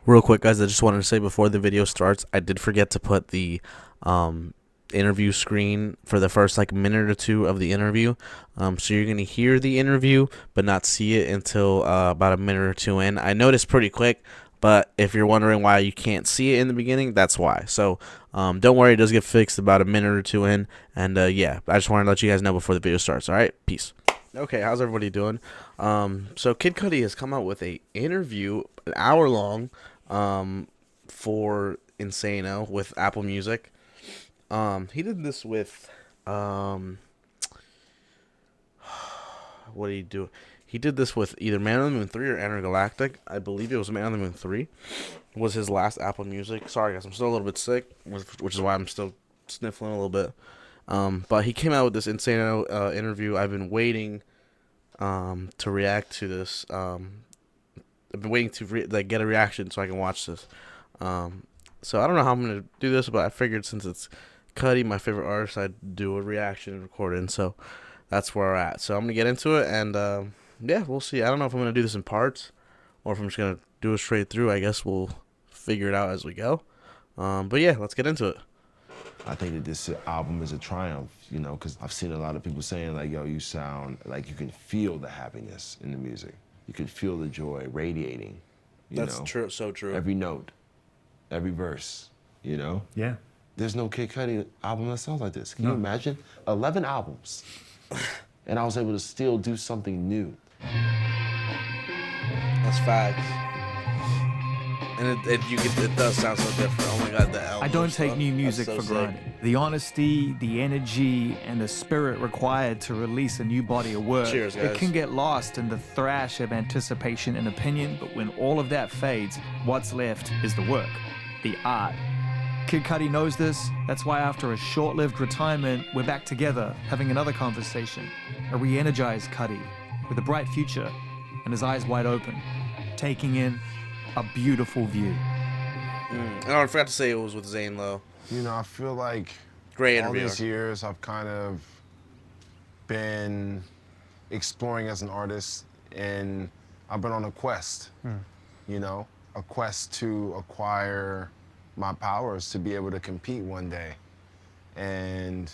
Real quick, guys, I just wanted to say before the video starts, I did forget to put the interview screen for the first like minute or two of the interview. So you're gonna hear the interview, but not see it until about a minute or two in. I noticed pretty quick, but if you're wondering why you can't see it in the beginning, that's why. So don't worry, it does get fixed about a minute or two in. And yeah, I just wanted to let you guys know before the video starts. All right, peace. Okay, how's everybody doing? So Kid Cudi has come out with a interview, an hour long, for Insano with Apple Music. He did this with, what did he do? He did this with either Man on the Moon 3 or Intergalactic. I believe it was Man on the Moon 3 was his last Apple Music. Sorry, guys, I'm still a little bit sick, which is why I'm still sniffling a little bit. But he came out with this Insano interview. I've been waiting to react to this. I've been waiting to get a reaction so I can watch this. So I don't know how I'm gonna do this, but I figured since it's Cudi, my favorite artist, I'd do a reaction and record it. And so that's where we're at. So I'm gonna get into it, and yeah, we'll see. I don't know if I'm gonna do this in parts or if I'm just gonna do it straight through. I guess we'll figure it out as we go. But yeah, let's get into it. I think that this album is a triumph, you know, because I've seen a lot of people saying, like, yo, you sound like you can feel the happiness in the music. You can feel the joy radiating, you That's know? true, so true. Every note, every verse, you know? Yeah. There's no Kid Cudi album that sounds like this. Can you imagine? 11 albums. And I was able to still do something new. That's facts. And it does sound so different. Oh my god, the L. I don't take new music for granted. The honesty, the energy, and the spirit required to release a new body of work. Cheers, guys. It can get lost in the thrash of anticipation and opinion, but when all of that fades, what's left is the work, the art. Kid Cudi knows this. That's why after a short-lived retirement, we're back together, having another conversation. A re-energized Cudi with a bright future and his eyes wide open, taking in a beautiful view. And I forgot to say it was with Zane Lowe. You know, I feel like Great all interview. these years I've kind of been exploring as an artist, and I've been on a quest, you know, a quest to acquire my powers to be able to compete one day. And,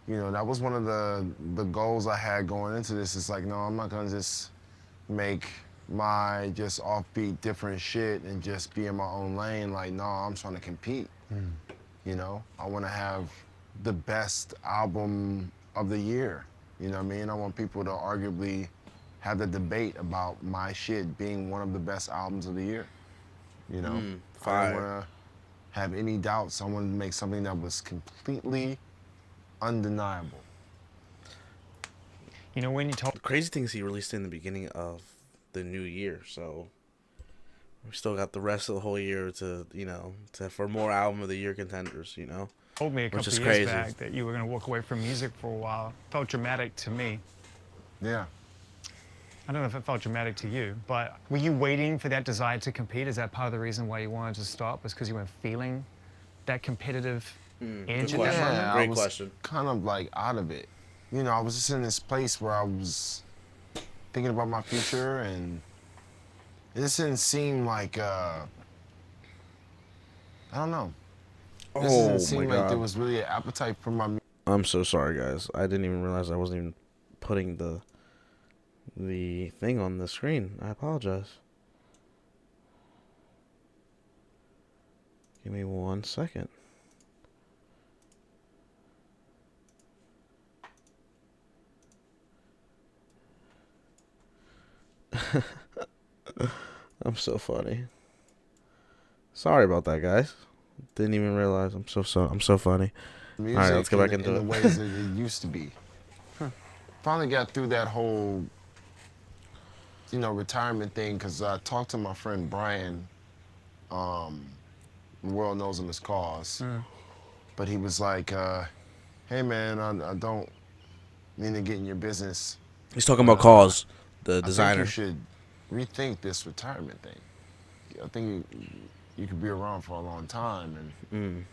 you know, that was one of the goals I had going into this. It's like, no, I'm not gonna just make my just offbeat different shit and just be in my own lane. Like, no, I'm trying to compete. You know, I want to have the best album of the year. You know what I mean? I want people to arguably have the debate about my shit being one of the best albums of the year. You know, I don't want to have any doubts. I wanted to make something that was completely undeniable. You know, when you talk The crazy thing is he released it in the beginning of the new year, so we still got the rest of the whole year to, you know, for more album of the year contenders, you know. told me a Which couple is years crazy. back that you were going to walk away from music for a while. Felt dramatic to me. Yeah. I don't know if it felt dramatic to you, but were you waiting for that desire to compete? Is that part of the reason why you wanted to stop? Was because you weren't feeling that competitive edge at that question. moment? Great I was question. kind of like out of it. You know, I was just in this place where I was thinking about my future, and it just didn't seem like, I don't know. This Oh didn't seem my like there god. was really an appetite for my music. I'm so sorry, guys. I didn't even realize I wasn't even putting the thing on the screen. I apologize. Give me 1 second. I'm so funny. Sorry about that, guys. Didn't even realize I'm so funny. All right, let's go back into in it. the ways that it used to be. Finally got through that whole, you know, retirement thing, because I talked to my friend Brian. The world knows him as Cause. But he was like, hey man, I don't mean to get in your business. He's talking about Cause, the I designer. think you should rethink this retirement thing. I think you could be around for a long time. And,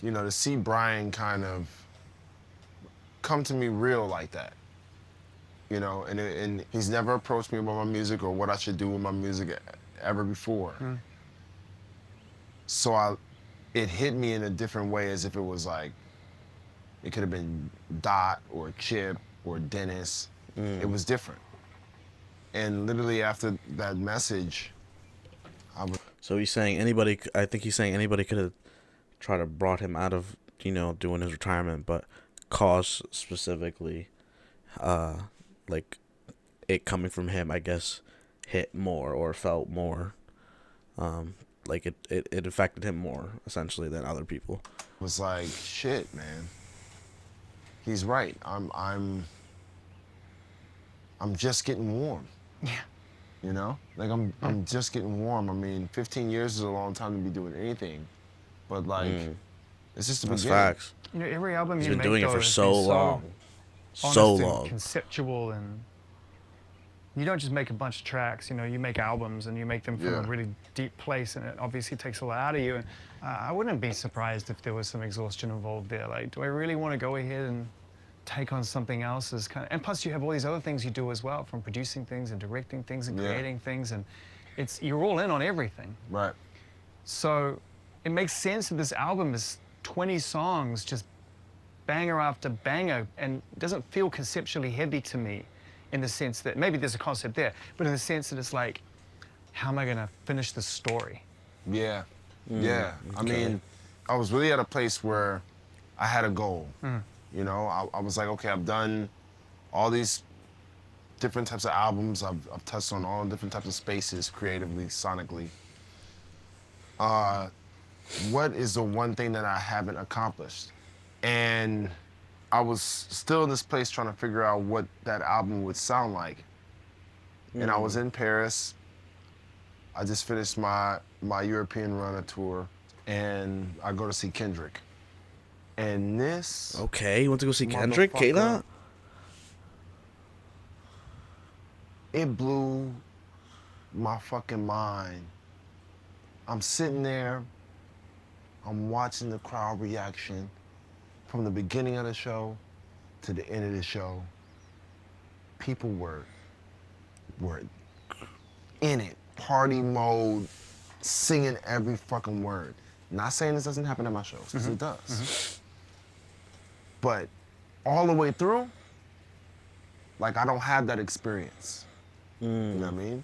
you know, to see Brian kind of come to me real like that, you know, and he's never approached me about my music or what I should do with my music ever before. So it hit me in a different way, as if it was like, it could have been Dot or Chip or Dennis. It was different. And literally after that message, I was, So he's saying anybody. I think he's saying anybody could have tried to brought him out of doing his retirement, but cause specifically, like it coming from him, I guess, hit more or felt more. Like it affected him more essentially than other people. was like, shit, man. He's right. I'm just getting warm. Yeah. You know? Like I'm just getting warm. I mean, 15 years is a long time to be doing anything. But like it's just the That's beginning. facts. You know, every album He's you been make doing it though, for has so been long. honest So and long. conceptual, and you don't just make a bunch of tracks. You know, you make albums and you make them from a Yeah. really deep place, and it obviously takes a lot out of you. And I wouldn't be surprised if there was some exhaustion involved there. Like, do I really want to go ahead and take on something else? As kind of, and plus you have all these other things you do as well, from producing things and directing things and Yeah. creating things, and you're all in on everything. Right. So it makes sense that this album is 20 songs, just banger after banger, and doesn't feel conceptually heavy to me, in the sense that maybe there's a concept there, but in the sense that it's like, how am I gonna finish the story? Yeah. Yeah. I mean, I was really at a place where I had a goal. You know, I was like, okay, I've done all these different types of albums. I've touched on all different types of spaces creatively, sonically. What is the one thing that I haven't accomplished? And I was still in this place trying to figure out what that album would sound like. And I was in Paris. I just finished my European runner tour, and I go to see Kendrick. And this Okay, you want to go see Kendrick, motherfucker, Kayla? it blew my fucking mind. I'm sitting there, I'm watching the crowd reaction from the beginning of the show to the end of the show. People were in it, party mode, singing every fucking word. Not saying this doesn't happen at my shows, because it does. But all the way through, like, I don't have that experience. You know what I mean?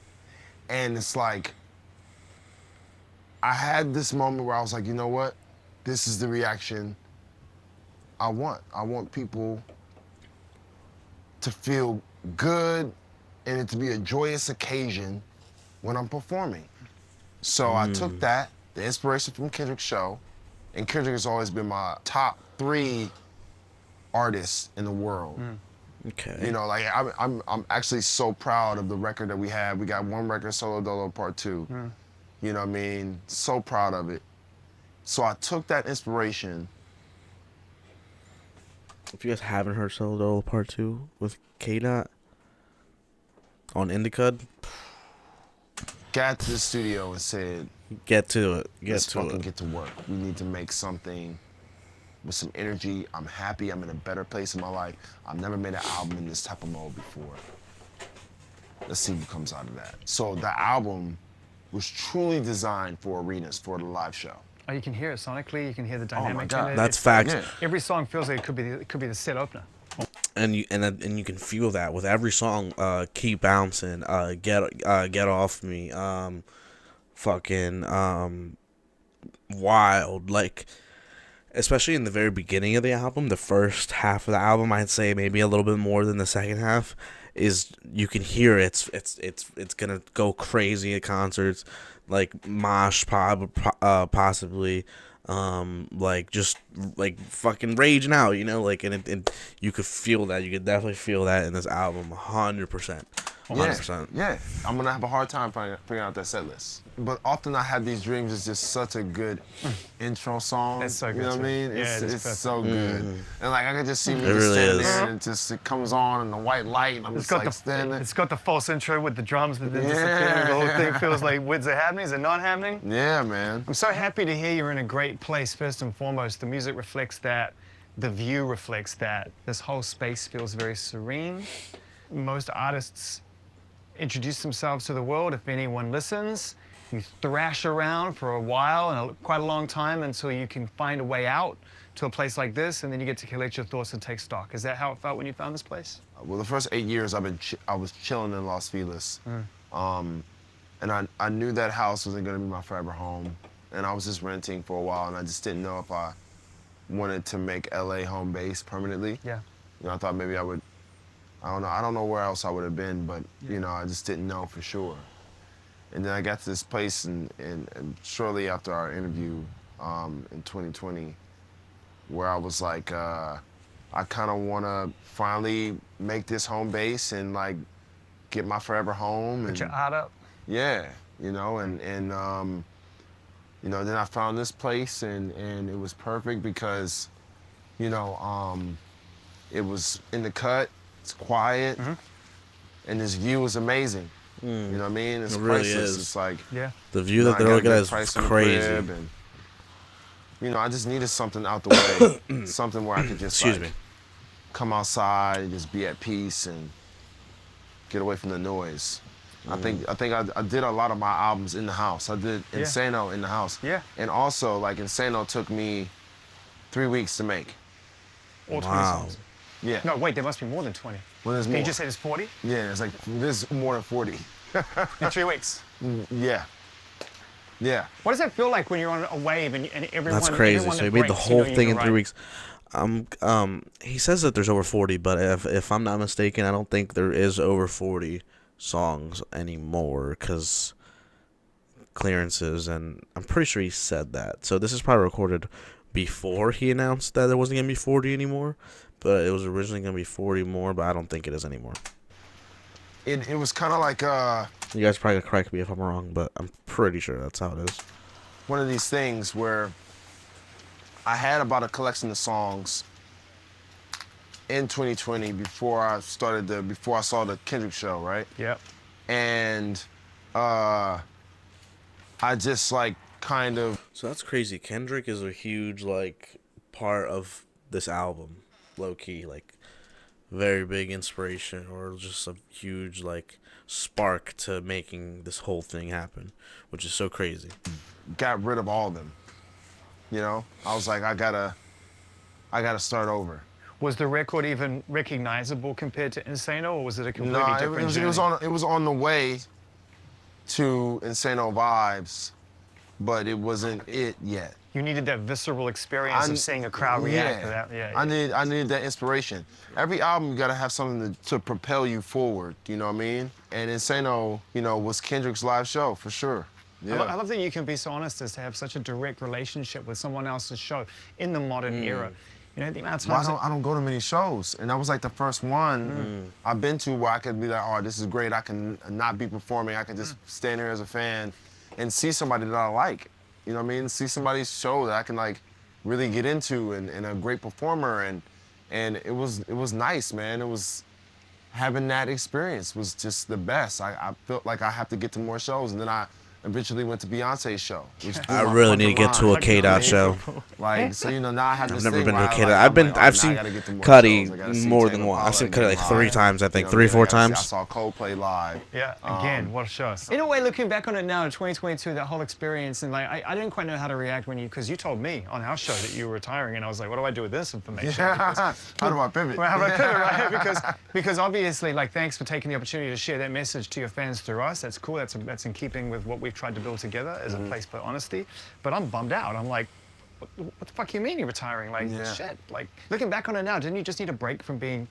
And it's like, I had this moment where I was like, you know what? This is the reaction I want. I want people to feel good and it to be a joyous occasion when I'm performing. So I took that, the inspiration from Kendrick's show, and Kendrick has always been my top 3 artists in the world. Okay. You know, like I'm actually so proud of the record that we had. We got one record, Solo Dolo Part 2. You know what I mean? So proud of it. So I took that inspiration. If you guys haven't heard Solo Dolo Part 2 with K-Dot on Indicud, Got to the studio and said, get to it. let's fucking get to work. We need to make something with some energy. I'm happy. I'm in a better place in my life. I've never made an album in this type of mode before. Let's see what comes out of that. So the album was truly designed for arenas, for the live show. Oh, you can hear it sonically. You can hear the Oh my dynamic God. in it. That's It's- facts. Yeah. Every song feels like it could be the set opener. And you can feel that with every song. Keep bouncing. Get off me. Fucking wild. Like, especially in the very beginning of the album, the first half of the album, I'd say maybe a little bit more than the second half, is you can hear it's gonna go crazy at concerts, like mosh possibly. Like just like fucking raging out, you know, like and you could feel that. You could definitely feel that in this album, 100%. 100%. Yeah, I'm gonna have a hard time figuring out that set list. But often I Have These Dreams is just such a good intro song. That's so You good, know what I too. mean? Yeah, It's, it is it's perfect. so good. And like I could just see me It just really standing is. there and it comes on in the white light and I'm It's just got like standing. it's got the false intro with the drums, but then disappearing. Yeah. The whole thing feels like, is it happening? Is it not happening? Yeah, man. I'm so happy to hear you're in a great place, first and foremost. The music reflects that. The view reflects that. This whole space feels very serene. Most artists introduce themselves to the world, if anyone listens, you thrash around for a while and quite a long time until you can find a way out to a place like this, and then you get to collect your thoughts and take stock. Is that how it felt when you found this place? Well, the first 8 years I was chilling in Los Feliz, and I knew that house wasn't gonna be my forever home, and I was just renting for a while, and I just didn't know if I wanted to make LA home base permanently. Yeah. You know, I thought maybe I would. I don't know where else I would have been, but you know, I just didn't know for sure. And then I got to this place, and shortly after our interview in 2020, where I was like, I kind of want to finally make this home base and like get my forever home. Put your art up. Yeah, you know, and you know, then I found this place, and it was perfect because, you know, it was in the cut, it's quiet, and this view was amazing. You know what I mean? It's It really priceless. is. It's like, Yeah. The view you know, that I they're got a looking at good is price on the crazy. crib, and, you know, I just needed something out the way, something where I could just Excuse like, me. come outside and just be at peace and get away from the noise. I think I did a lot of my albums in the house. I did Insano in the house. Yeah. And also, like, Insano took me 3 weeks to make. All 20 Wow. songs. Yeah. No, wait, there must be more than 20. Well, there's Can more. you just say there's 40? Yeah, it's like, there's more than 40. In 3 weeks. Yeah. Yeah. What does that feel like when you're on a wave and everyone? That's crazy. everyone So that he made the breaks, you whole know you thing can in 3 write? weeks. He says that there's over 40, but if I'm not mistaken, I don't think there is over 40 songs anymore because clearances, and I'm pretty sure he said that. So this is probably recorded before he announced that there wasn't gonna be 40 anymore, but it was originally gonna be 40 more, but I don't think it is anymore. It was kind of like You guys probably gonna correct me if I'm wrong, but I'm pretty sure that's how it is. one of these things where I had about a collection of songs in 2020 before I saw the Kendrick show, right? Yep. And I just like kind of So that's crazy. Kendrick is a huge like part of this album, low key, like very big inspiration or just a huge like spark to making this whole thing happen, which is so crazy. got rid of all of them. You know, I was like, I gotta start over. Was the record even recognizable compared to Insano, or was it a completely No, different it journey? was on the way to Insano vibes, but it wasn't it yet. You needed that visceral experience of seeing a crowd react to that. Yeah. I needed that inspiration. Every album you gotta have something to propel you forward. You know what I mean? And Insano, you know, was Kendrick's live show for sure. Yeah. I love that you can be so honest as to have such a direct relationship with someone else's show in the modern era. You know, the amount of Well, times. I don't go to many shows, and that was like the first one I've been to where I could be like, oh, this is great. I can not be performing. I can just stand here as a fan and see somebody that I like. You know what I mean? See somebody's show that I can like really get into, and a great performer, and it was nice, man. It was having that experience was just the best. I felt like I have to get to more shows, and then I eventually went to Beyonce's show. Which blew I my really fucking need to get to a mind, you know K-Dot what I mean? show. Like, so, you know, now I have I've this never thing been to where a I, K-Dot. like, I've I'm been, like, oh, I've now I seen gotta get to more Cudi shows. I gotta see more Tame than once. I've seen Impala Cudi like again 3 live. times, I think, You know 3 or 4 what I mean? I times. saw Coldplay live. Yeah, again, what a show. In a way, looking back on it now in 2022, that whole experience, and like, I didn't quite know how to react when because you told me on our show that you were retiring, and I was like, what do I do with this information? How do I pivot? Well, how do I pivot, right? Because obviously, like, thanks for taking the opportunity to share that message to your fans through us. That's cool. That's in keeping with what we've tried to build together as a place for honesty. But I'm bummed out. I'm like, what the fuck you mean you're retiring? Like, shit. Like, looking back on it now, didn't you just need a break from being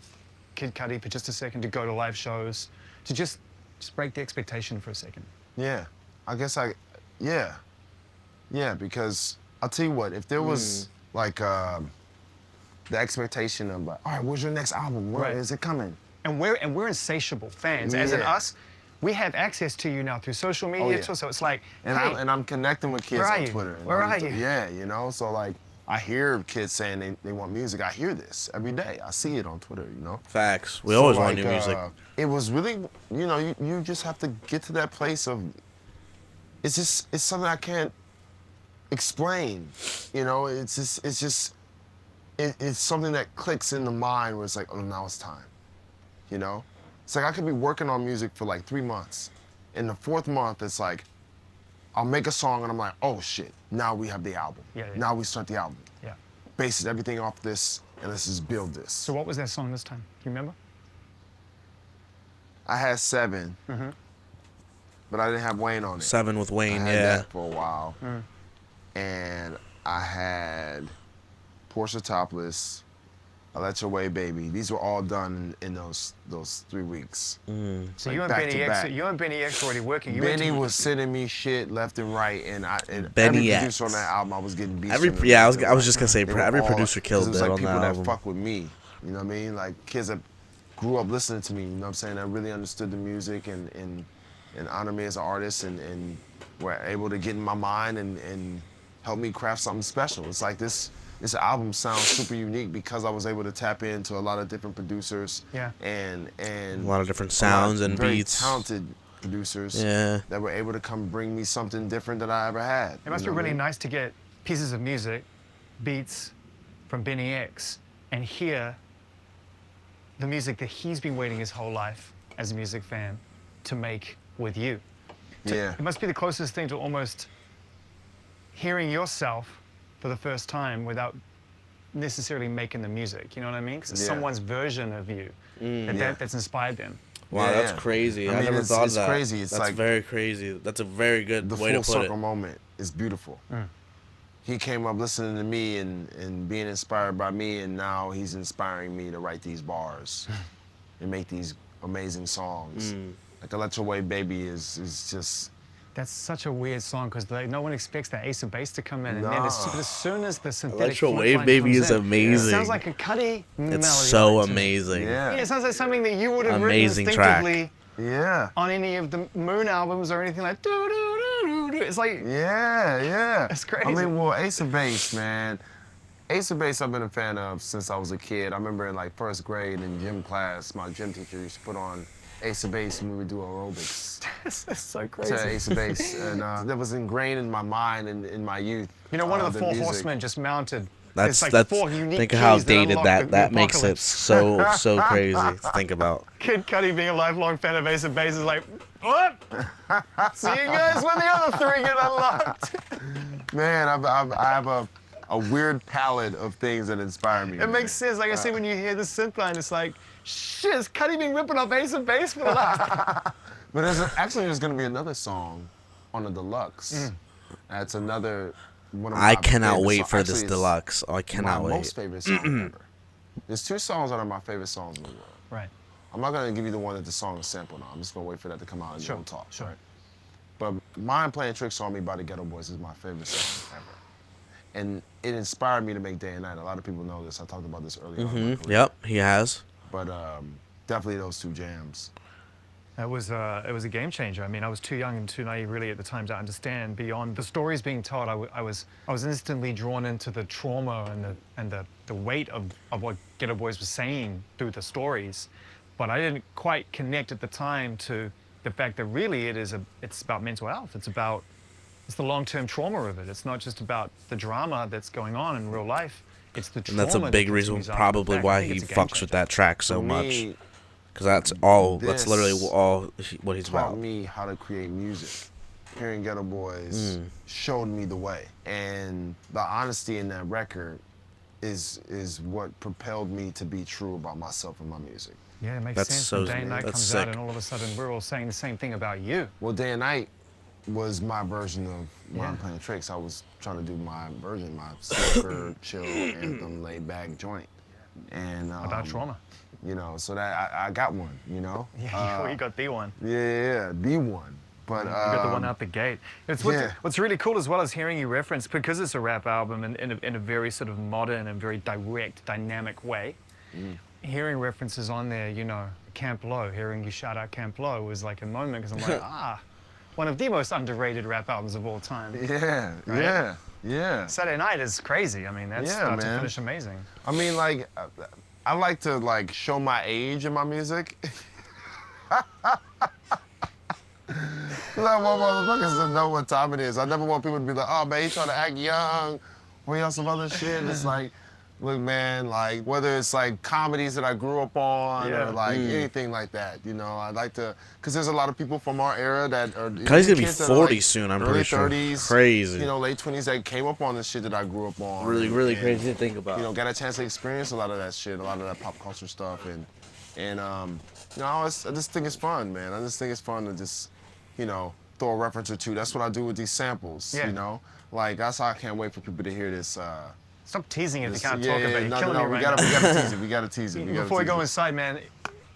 Kid Cudi for just a second to go to live shows, to just break the expectation for a second? Yeah, I guess yeah, because I'll tell you what, if there was like the expectation of like, all right, where's your next album? Where is it coming? And we're insatiable fans, as in Yeah. us. We have access to you now through social media, yeah. too, so it's like, And hey, I'm connecting with kids where are on you? Twitter. Where are you? Yeah, you know, so like I hear kids saying they want music. I hear this every day. I see it on Twitter, you know. Facts. We So, always want like, new music. It was really, you know, you just have to get to that place of, it's something I can't explain, you know. It's something that clicks in the mind where it's like, oh, now it's time, you know. It's like I could be working on music for like 3 months. In the 4th month, it's like, I'll make a song and I'm like, oh shit, now we have the album. Yeah, yeah. Now we start the album. Yeah. Bases everything off this, and let's just build this. So what was that song this time? Do you remember? I had 7, but I didn't have Wayne on it. 7 with I Wayne, had yeah. that for a while. And I had Portia Topless, I Let Your Way Baby. These were all done in those 3 weeks. So Like you and back Benny to X, back. you and Benny X were already working. You went Benny to- was sending me shit left and right, and every Benny X. producer on that album, I was getting beats. Every from them yeah, I left was and I was right. just gonna say They were every all- producer 'cause killed it was it like on people that that album. fuck with me. You know what I mean? Like kids that grew up listening to me. You know what I'm saying? That really understood the music and honored me as an artist and were able to get in my mind and help me craft something special. It's like this album sounds super unique because I was able to tap into a lot of different producers. Yeah. And A lot of different a lot sounds and very beats. talented producers. Yeah. That were able to come bring me something different that I ever had. It must you be know what I really mean? nice to get pieces of music, beats from Benny X, and hear the music that he's been waiting his whole life as a music fan to make with you. Yeah. It must be the closest thing to almost hearing yourself for the first time without necessarily making the music. You know what I mean? Because it's Yeah. someone's version of you Yeah. that's inspired them. Wow, Yeah, that's yeah. crazy. I I, mean, never it's- thought it's of that. crazy. It's that's like- very crazy. That's a very good The way to full put circle it. moment is beautiful. He came up listening to me and being inspired by me, and now he's inspiring me to write these bars and make these amazing songs. Like "I Let Your Way Baby" is just That's such a weird song because no one expects that ace of bass to come in, and then as Nah. soon as the synthetic Electro flute Wave line Baby comes is in, amazing. It sounds like a Cudi melody. It's so line to me. amazing. yeah, Yeah, it sounds like something that you would have Amazing written track. instinctively yeah, on any of the Moon albums or anything like do do do do. It's like yeah. That's crazy. I mean, well, Ace of Base, man. Ace of Base, I've been a fan of since I was a kid. I remember in like first grade in gym class, my gym teacher used to put on Ace of Base when we would do aerobics. that's so To crazy. Ace of Base, and that was ingrained in my mind and in my youth. You know, one of the four music. horsemen just mounted. That's it's like that's. four unique Think of how keys dated unlock that the that makes it apocalypse. so crazy to think about. Kid Cudi being a lifelong fan of Ace of Base is like, what? See you guys when the other three get unlocked. Man, I have a weird palette of things that inspire me. It makes sense. Like I say, when you hear the synth line, it's like, shit, is Cudi been ripping off Ace of Base for the last... But there's going to be another song on the deluxe. That's another one of my I cannot favorite wait songs. for Actually, this it's deluxe. I my cannot wait. most favorite song ever. There's 2 songs that are my favorite songs in the world. Right. I'm not going to give you the one that the song is sampled on. I'm just going to wait for that to come out and Sure, we'll talk. sure. Right? But Mind Playing Tricks on Me by the Ghetto Boys is my favorite song ever. And it inspired me to make Day and Night. A lot of people know this. I talked about this earlier on in my career. Yep, he has. But definitely those 2 jams. It was a game changer. I mean, I was too young and too naive really at the time to understand beyond the stories being told. I was instantly drawn into the trauma and the weight of what Ghetto Boys was saying through the stories, but I didn't quite connect at the time to the fact that really it's about mental health. It's the long-term trauma of it. It's not just about the drama that's going on in real life. It's the And trauma. that's a that big reason continues after the probably fact. I why think he it's a game fucks with changer. that track so For much. me, Because that's all. That's this literally all what he's taught about. me how to create music. Hearing Ghetto Boys showed me the way. And the honesty in that record is what propelled me to be true about myself and my music. Yeah, it makes That's sense. so- When Day and Night that's comes sick. out, and all of a sudden we're all saying the same thing about you. Well, Day and Night was my version of Mind Yeah. Playing Tricks. I was trying to do my version, my super chill anthem, laid back joint. And About trauma. You know, so that I got one. You know. Yeah, you got the one. Yeah, the one. But You got the one out the gate. What's really cool as well is hearing you reference, because it's a rap album in a very sort of modern and very direct, dynamic way. Hearing references on there, you know, Camp Low, hearing you shout out Camp Low was like a moment because I'm like, one of the most underrated rap albums of all time. Yeah, Right? yeah. Saturday Night is crazy. I mean, that's Yeah, start to man. finish amazing. I mean, like, I like to like show my age in my music. I want motherfuckers to know what time it is. I never want people to be like, oh man, he's trying to act young, or he on some other shit. It's like, Look, man, like whether it's like comedies that I grew up on Yeah. or like anything like that, you know, I'd like to, because there's a lot of people from our era that are Cudi's gonna be kids that 40 like soon, I'm early pretty sure. 30s, Crazy. you know, late 20s that came up on the shit that I grew up on. Really, really and, crazy to think about. You know, got a chance to experience a lot of that shit, a lot of that pop culture stuff, and you know, I just think it's fun, man. I just think it's fun to just, you know, throw a reference or two. That's what I do with these samples, Yeah. you know. Like that's how I can't wait for people to hear this. Stop teasing it if you this can't talk about it. You're no, killing no, me we right gotta, now. we gotta tease it. We gotta tease it. We gotta Before we tease go it. inside, man,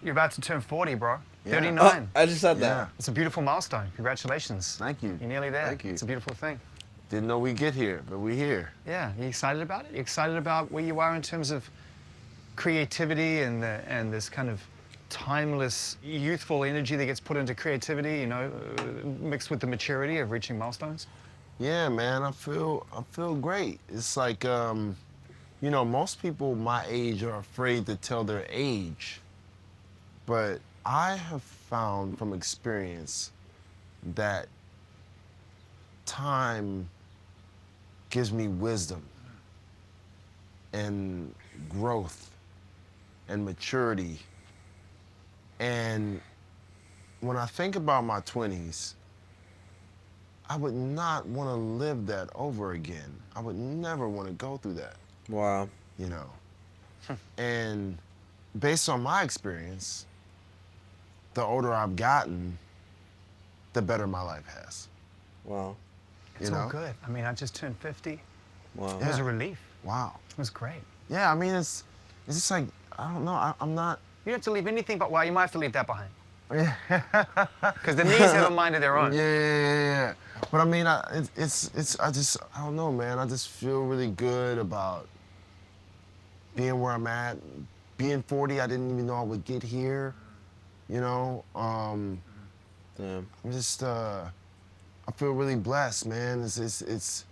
you're about to turn 40, bro. Yeah. 39. I just said Yeah. that. It's a beautiful milestone. Congratulations. Thank you. You're nearly there. Thank you. It's a beautiful thing. Didn't know we'd get here, but we're here. Yeah. You excited about it? You excited about where you are in terms of creativity and this kind of timeless, youthful energy that gets put into creativity, you know, mixed with the maturity of reaching milestones? Yeah, man, I feel great. It's like, you know, most people my age are afraid to tell their age, but I have found from experience that time gives me wisdom and growth and maturity. And when I think about my 20s, I would not want to live that over again. I would never want to go through that, Wow. you know. And based on my experience, the older I've gotten, the better my life has. Wow. It's You all know? good. I mean, I just turned 50. Wow. It was Yeah. a relief. Wow. It was great. Yeah, I mean, it's just like, I don't know, I'm not. You don't have to leave anything but, well, you might have to leave that behind. Because the knees have a mind of their own. Yeah. But I mean, I don't know, man. I just feel really good about being where I'm at. Being 40, I didn't even know I would get here. You know, Damn. I'm just, I feel really blessed, man. It's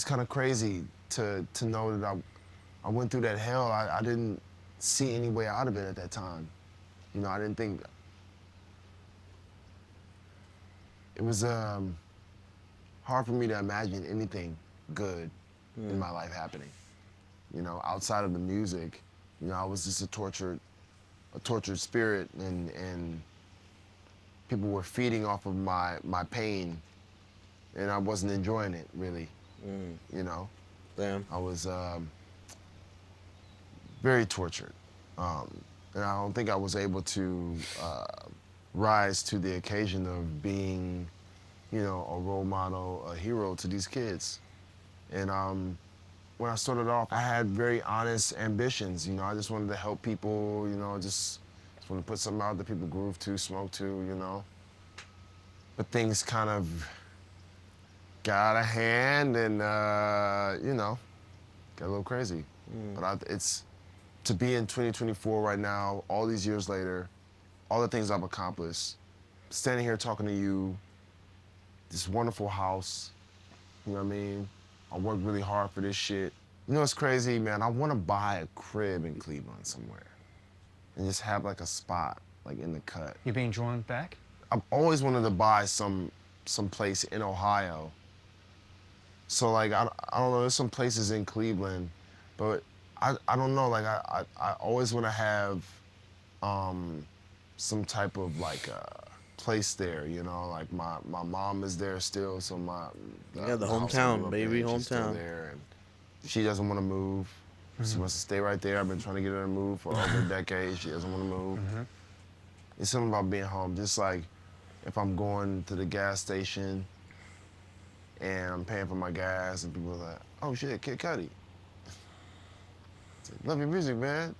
kind of crazy to know that I went through that hell. I didn't see any way out of it at that time. You know, I didn't think. It was hard for me to imagine anything good in my life happening. You know, outside of the music, you know, I was just a tortured spirit, and people were feeding off of my pain, and I wasn't enjoying it really. You know, Damn. I was very tortured, and I don't think I was able to rise to the occasion of being, you know, a role model, a hero to these kids. And when I started off, I had very honest ambitions. You know, I just wanted to help people. You know, just wanted to put something out that people groove to, smoke to. You know, but things kind of got out of hand, and you know, got a little crazy. But it's to be in 2024 right now, all these years later, all the things I've accomplished, standing here talking to you, this wonderful house, you know what I mean? I worked really hard for this shit. You know what's crazy, man? I want to buy a crib in Cleveland somewhere and just have like a spot, like in the cut. You being drawn back? I've always wanted to buy some place in Ohio. So like, I don't know, there's some places in Cleveland, but I don't know, like I always want to have some type of like place there, you know, like my mom is there still, so The house I hometown, grew up baby, in, she's still hometown. there, and she doesn't want to move. She wants to stay right there. I've been trying to get her to move for over a decade. She doesn't want to move. It's something about being home. Just like if I'm going to the gas station and I'm paying for my gas, and people are like, "Oh shit, Kid Cudi. Love your music, man.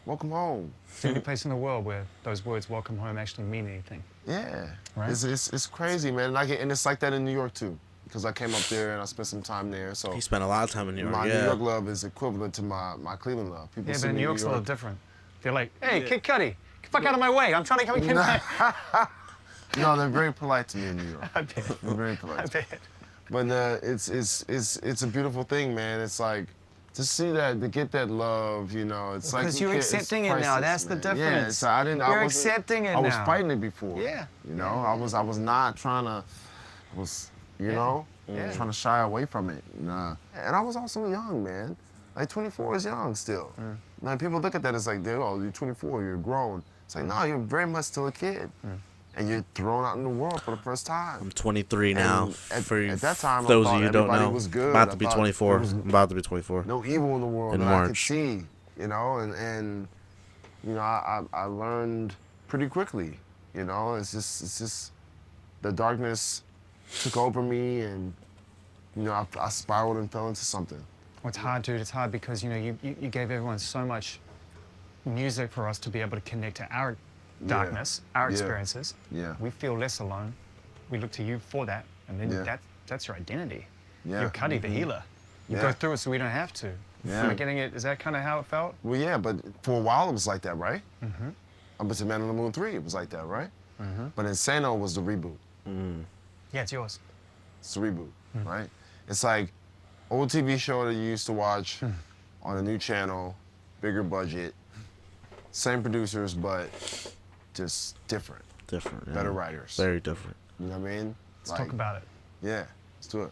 Welcome home." It's the only place in the world where those words "welcome home" actually mean anything. Yeah, Right. it's crazy, man. And it's like that in New York too, because I came up there and I spent some time there. So He spent a lot of time in New York. my Yeah. New York love is equivalent to my Cleveland love. People Yeah, see but in me New York's a little different. They're like, "Hey, Kid Cudi, get the fuck out of my way! I'm trying to come back." No, they're very polite to me in New York. I bet. They're very I polite. bet. But it's a beautiful thing, man. It's like to see that, to get that love, you know. It's like Because you're it's accepting it now. priceless, That's the man. difference. Yeah, so I didn't. You're I wasn't- accepting it I was now. fighting it before. Yeah. You know, I was not trying to. You know, Yeah. trying to shy away from it. Nah. And I was also young, man. Like 24 is young still. Now people look at that as like, oh, you're 24, you're grown. It's like, no, you're very much still a kid. And you're thrown out in the world for the first time. I'm 23 now. And For at that time, I those of thought you who don't everybody know, was good. about I to be thought 24. there was I'm about to be 24. no evil in the world In that I could March. see, you know, and you know, I learned pretty quickly, you know. It's just the darkness took over me, and you know, I spiraled and fell into something. Well, it's hard, dude. It's hard because, you know, you gave everyone so much music for us to be able to connect to our darkness, our experiences. Yeah. We feel less alone. We look to you for that, and then that's your identity. Yeah. You're Cudi, the healer. You Yeah. go through it so we don't have to. Yeah. Am I getting it? Is that kind of how it felt? Well, yeah, but for a while it was like that, right? Up until Man on the Moon 3, it was like that, right? But Insano was the reboot. Yeah, it's yours. It's the reboot, right? It's like old TV show that you used to watch on a new channel, bigger budget, same producers, but just different. Different. Yeah. Better writers. Very different. You know what I mean? Let's talk about it. Yeah, let's do it.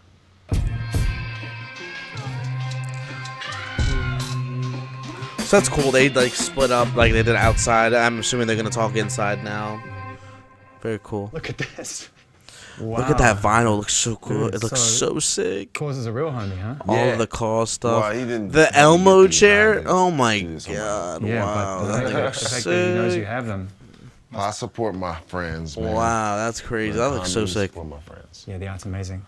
So that's cool. They like split up like they did outside. I'm assuming they're gonna talk inside now. Very cool. Look at this. Wow. Look at that vinyl. It looks so cool. Dude, It looks so sick. Cause is a real homie, huh? All Yeah. of the call stuff. Well, he didn't- he the didn't Elmo get these chair. vibes. Oh my Dude, it's god! Yeah, Wow, but that the thing looks fact that he knows you sick. have them. I support my friends, man. Wow, that's crazy. That looks so I sick. support my friends. Yeah, the art's amazing.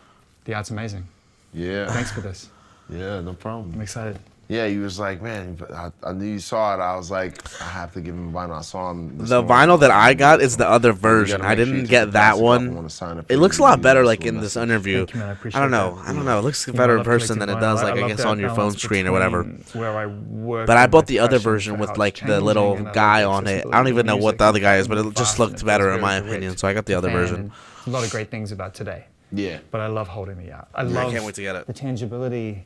The art's amazing. Yeah. Thanks for this. Yeah, no I'm problem. excited. Yeah, he was like, man, I knew you saw it. I was like, I have to give him vinyl. I saw him. The vinyl that I got is the other version. I didn't get that one. It looks a lot better, like in this interview. Thank you, man. I appreciate I don't know. that. I don't know. It looks You know, better I in love person than it collecting does, vinyl. like I love guess that on your phone balance screen or whatever. between Where I work But I and bought the other passion version for with how like it's the changing, little and I love guy the on it. accessibility I don't of even know music what the other guy is, but and it just fast, looked and it better feels in my very opinion. direct. So I got the other Fan, version. and a lot of great things about today. Yeah. But I love holding the art. I I love can't wait to get it. the tangibility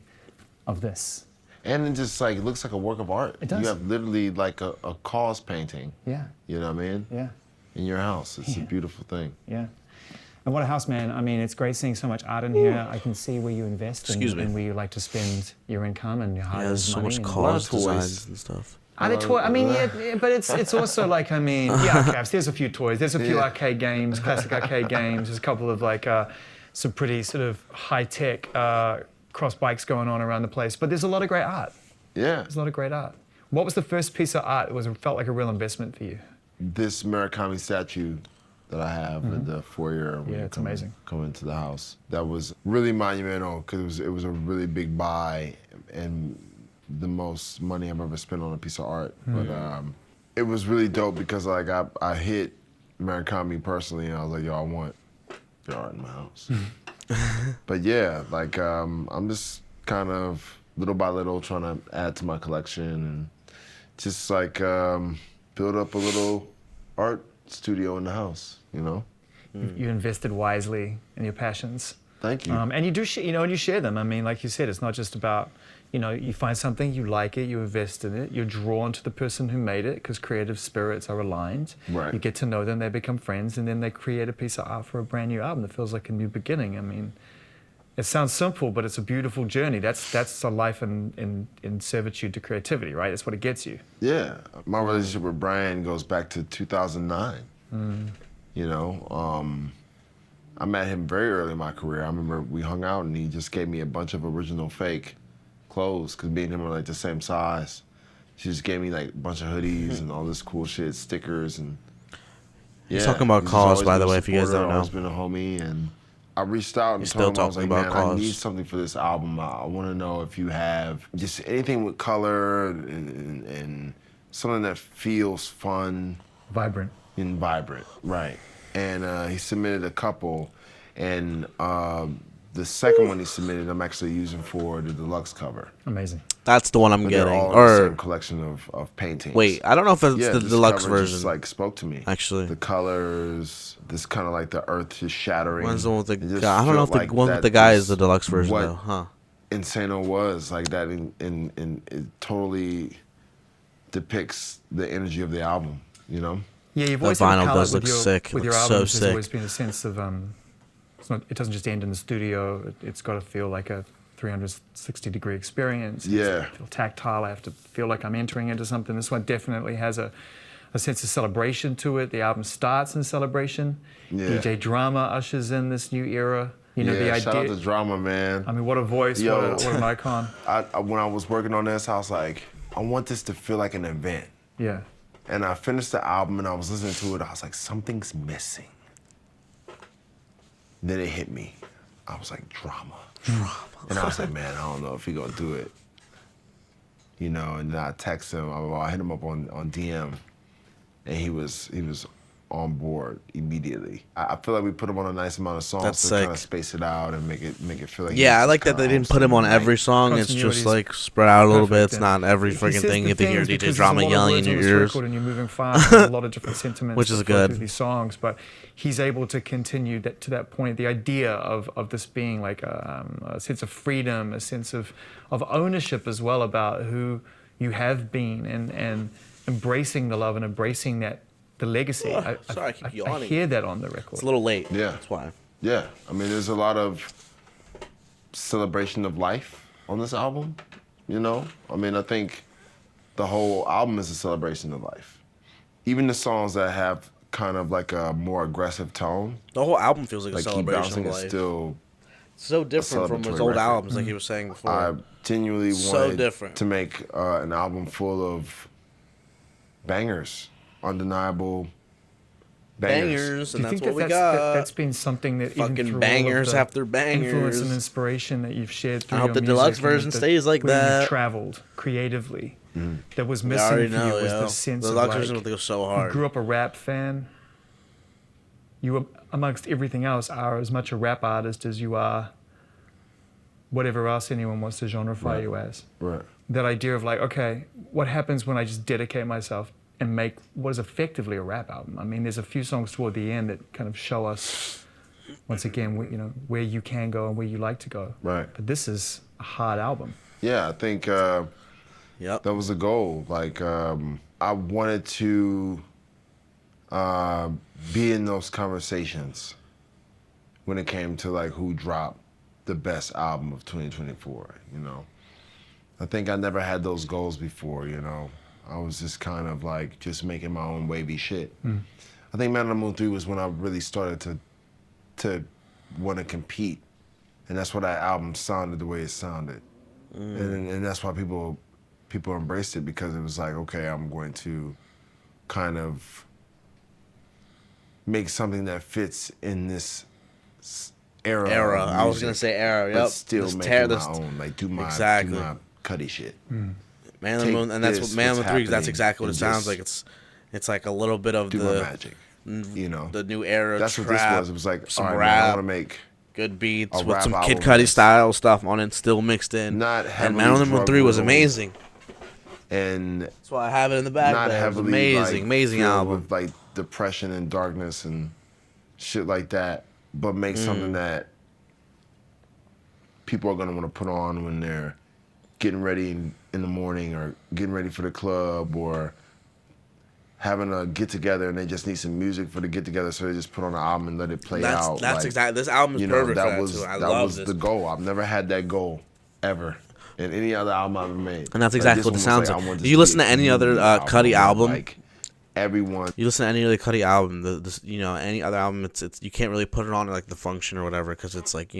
of this. And it just like looks like a work of art. It does. You have literally like a cause painting. Yeah, You know what I mean? yeah, In your house. It's a beautiful thing. yeah. And what a house, man. I mean, it's great seeing so much art in here. I can see where you invest Excuse me. and where you like to spend your income and your Yeah, hard-earned there's so money. much and- cause toys. designs and stuff. Are they toy? I mean, yeah, but it's also like, I mean, yeah, Cavs, there's a few toys. There's a few Yeah. arcade games, classic arcade games. There's a couple of like some pretty sort of high-tech cross bikes going on around the place. But there's a lot of great art. Yeah. There's a lot of great art. What was the first piece of art that felt like a real investment for you? This Murakami statue that I have in the foyer when Yeah, you it's come, amazing. come into the house. That was really monumental because it was a really big buy and the most money I've ever spent on a piece of art. But it was really dope because like I hit Murakami personally and I was like, yo, I want your art in my house. But yeah, like I'm just kind of little by little trying to add to my collection and just like build up a little art studio in the house, you know? You invested wisely in your passions. Thank you. And you do, and you share them. I mean, like you said, it's not just about, you find something, you like it, you invest in it, you're drawn to the person who made it because creative spirits are aligned. Right. You get to know them, they become friends, and then they create a piece of art for a brand new album that feels like a new beginning. I mean, it sounds simple, but it's a beautiful journey. That's a life in servitude to creativity, right? That's what it gets you. Yeah, my relationship with Brian goes back to 2009. You know, I met him very early in my career. I remember we hung out and he just gave me a bunch of original fake clothes because me and him were like the same size. She just gave me like a bunch of hoodies and all this cool shit, stickers and. He's talking about he's Cause, always by been the a way, if you guys supporter, don't know. Always been a homie, and I reached out and He's told him, still I was like, talking about man, I Cause. need something for this album. I want to know if you have just anything with color and something that feels fun Vibrant. and vibrant, right? And he submitted a couple, and the second one he submitted, I'm actually using for the deluxe cover. Amazing. That's the one I'm But getting. they're all in the same Or collection of paintings. wait, I don't know if it's Yeah, the this deluxe cover version. just like spoke to me. Actually. the colors, this kind of like the earth just shattering. One's the one with the It just guy. I don't know if felt the like one with that the guy is is the deluxe version what though, huh? Insano was like that. In it totally depicts the energy of the album. You know. Yeah, you've The always had a vinyl palette does with look your, sick. It with your looks so albums. There's sick. always been a sense of it doesn't just end in the studio. It's got to feel like a 360-degree experience. Yeah. I have to feel tactile. I have to feel like I'm entering into something. This one definitely has a sense of celebration to it. The album starts in celebration. Yeah. DJ Drama ushers in this new era. You know, yeah, the idea. shout out to Drama, man. I mean, what a voice, Yo. what an icon. When I was working on this, I was like, I want this to feel like an event. Yeah. And I finished the album and I was listening to it. I was like, something's missing. Then it hit me. I was like, Drama. And I was like, man, I don't know if he gonna do it. You know, and then I text him. I hit him up on DM, and he was on board immediately. I feel like we put him on a nice amount of songs That's to sick. kind of space it out and make it feel like. Yeah, I he's like that kinda they didn't put him on hosting, every like, song. It's continuity's just like spread out a little bit. perfect, It's not every He freaking says thing the you have to hear things DJ because Drama there's a lot of yelling in words on your this ears. record and you're moving fast. There's a lot of different sentiments Which is that flow good. through these songs, but he's able to continue that to that point. The idea of this being like a sense of freedom, a sense of ownership as well about who you have been, and embracing the love and embracing the legacy. Sorry, I keep I yawning. hear that on the record. It's a little late. Yeah. That's why. Yeah, I mean, there's a lot of celebration of life on this album, you know? I mean, I think the whole album is a celebration of life. Even the songs that have kind of like a more aggressive tone, The whole album feels like a like Keep celebration Bouncing of is life. still, So different from his celebratory old record. albums, like he was saying before. I genuinely So wanted different. to make an album full of bangers, undeniable bangers. Bangers, Do and you that's think what we that got. that's been something that even Fucking through bangers all of the after bangers. influence and inspiration that you've shared through I hope your the music deluxe and version stays like where that. You've traveled creatively. That was I missing already for know, you was yo. the sense The of deluxe like, version will go so you hard. grew up a rap fan. You were, amongst everything else, are as much a rap artist as you are whatever else anyone wants to genreify you as. Right. That idea of like, okay, what happens when I just dedicate myself and make what is effectively a rap album? I mean, there's a few songs toward the end that kind of show us, once again, where you can go and where you like to go. Right. But this is a hard album. Yeah, I think Yep. that was the goal. Like, I wanted to be in those conversations when it came to like who dropped the best album of 2024, you know? I think I never had those goals before, you know? I was just kind of like just making my own wavy shit. I think Man on the Moon 3 was when I really started to want to compete. And that's why that album sounded the way it sounded. And that's why people embraced it, because it was like, okay, I'm going to kind of make something that fits in this era. Era. of I was gonna music, say era. but Yep. still This make tear- it my this- own. Like do my Exactly. Cudi shit. Man on the Take Moon, and that's this, what Man on the what's 3. That's happening, exactly what it and sounds just like. It's like a little bit of Do my the magic. You know. the new era. That's what trap, this was. It was like, some all right, man, I rap, want to make good beats a with rap some album Kid Cudi that's style stuff on it, still mixed in. not and heavily Man on the Moon 3 was drug-riddled amazing. and That's why I have it in the back. not there. It was heavily amazing, like, amazing filled album. with like depression and darkness and shit like that, but make something that people are gonna want to put on when they're getting ready in the morning or getting ready for the club or having a get together and they just need some music for the get together, so they just put on an album and let it play out. That's like, exactly. This album is you know, perfect that for that was too. I that love was this. the goal. I've never had that goal ever in any other album I've ever made. And that's Like, exactly this what one it was sounds I like. want If this you to listen be to a any other movie Cudi where, album, like everyone. you listen to any other Cudi album, any other album, it's you can't really put it on like The Function or whatever, because it's like,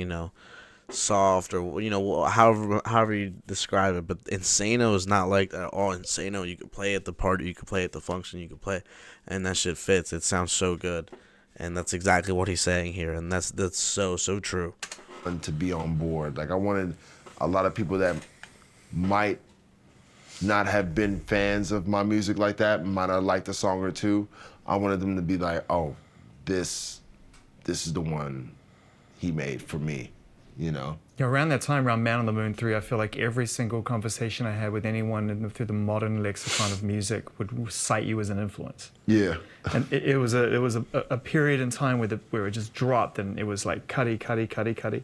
soft or however you describe it. But Insano is not like that at all. Insano, you could play at the party, you could play at the function, you could play, and that shit fits. It sounds so good, and that's exactly what he's saying here, and that's so true. And to be on board. Like I wanted a lot of people that might not have been fans of my music like that, might have liked a song or two. I wanted them to be like, oh, this is the one he made for me, Around that time, around Man on the Moon 3, I feel like every single conversation I had with anyone through the modern lexicon of music would cite you as an influence. Yeah. And it was a period in time where it just dropped, and it was like Cudi.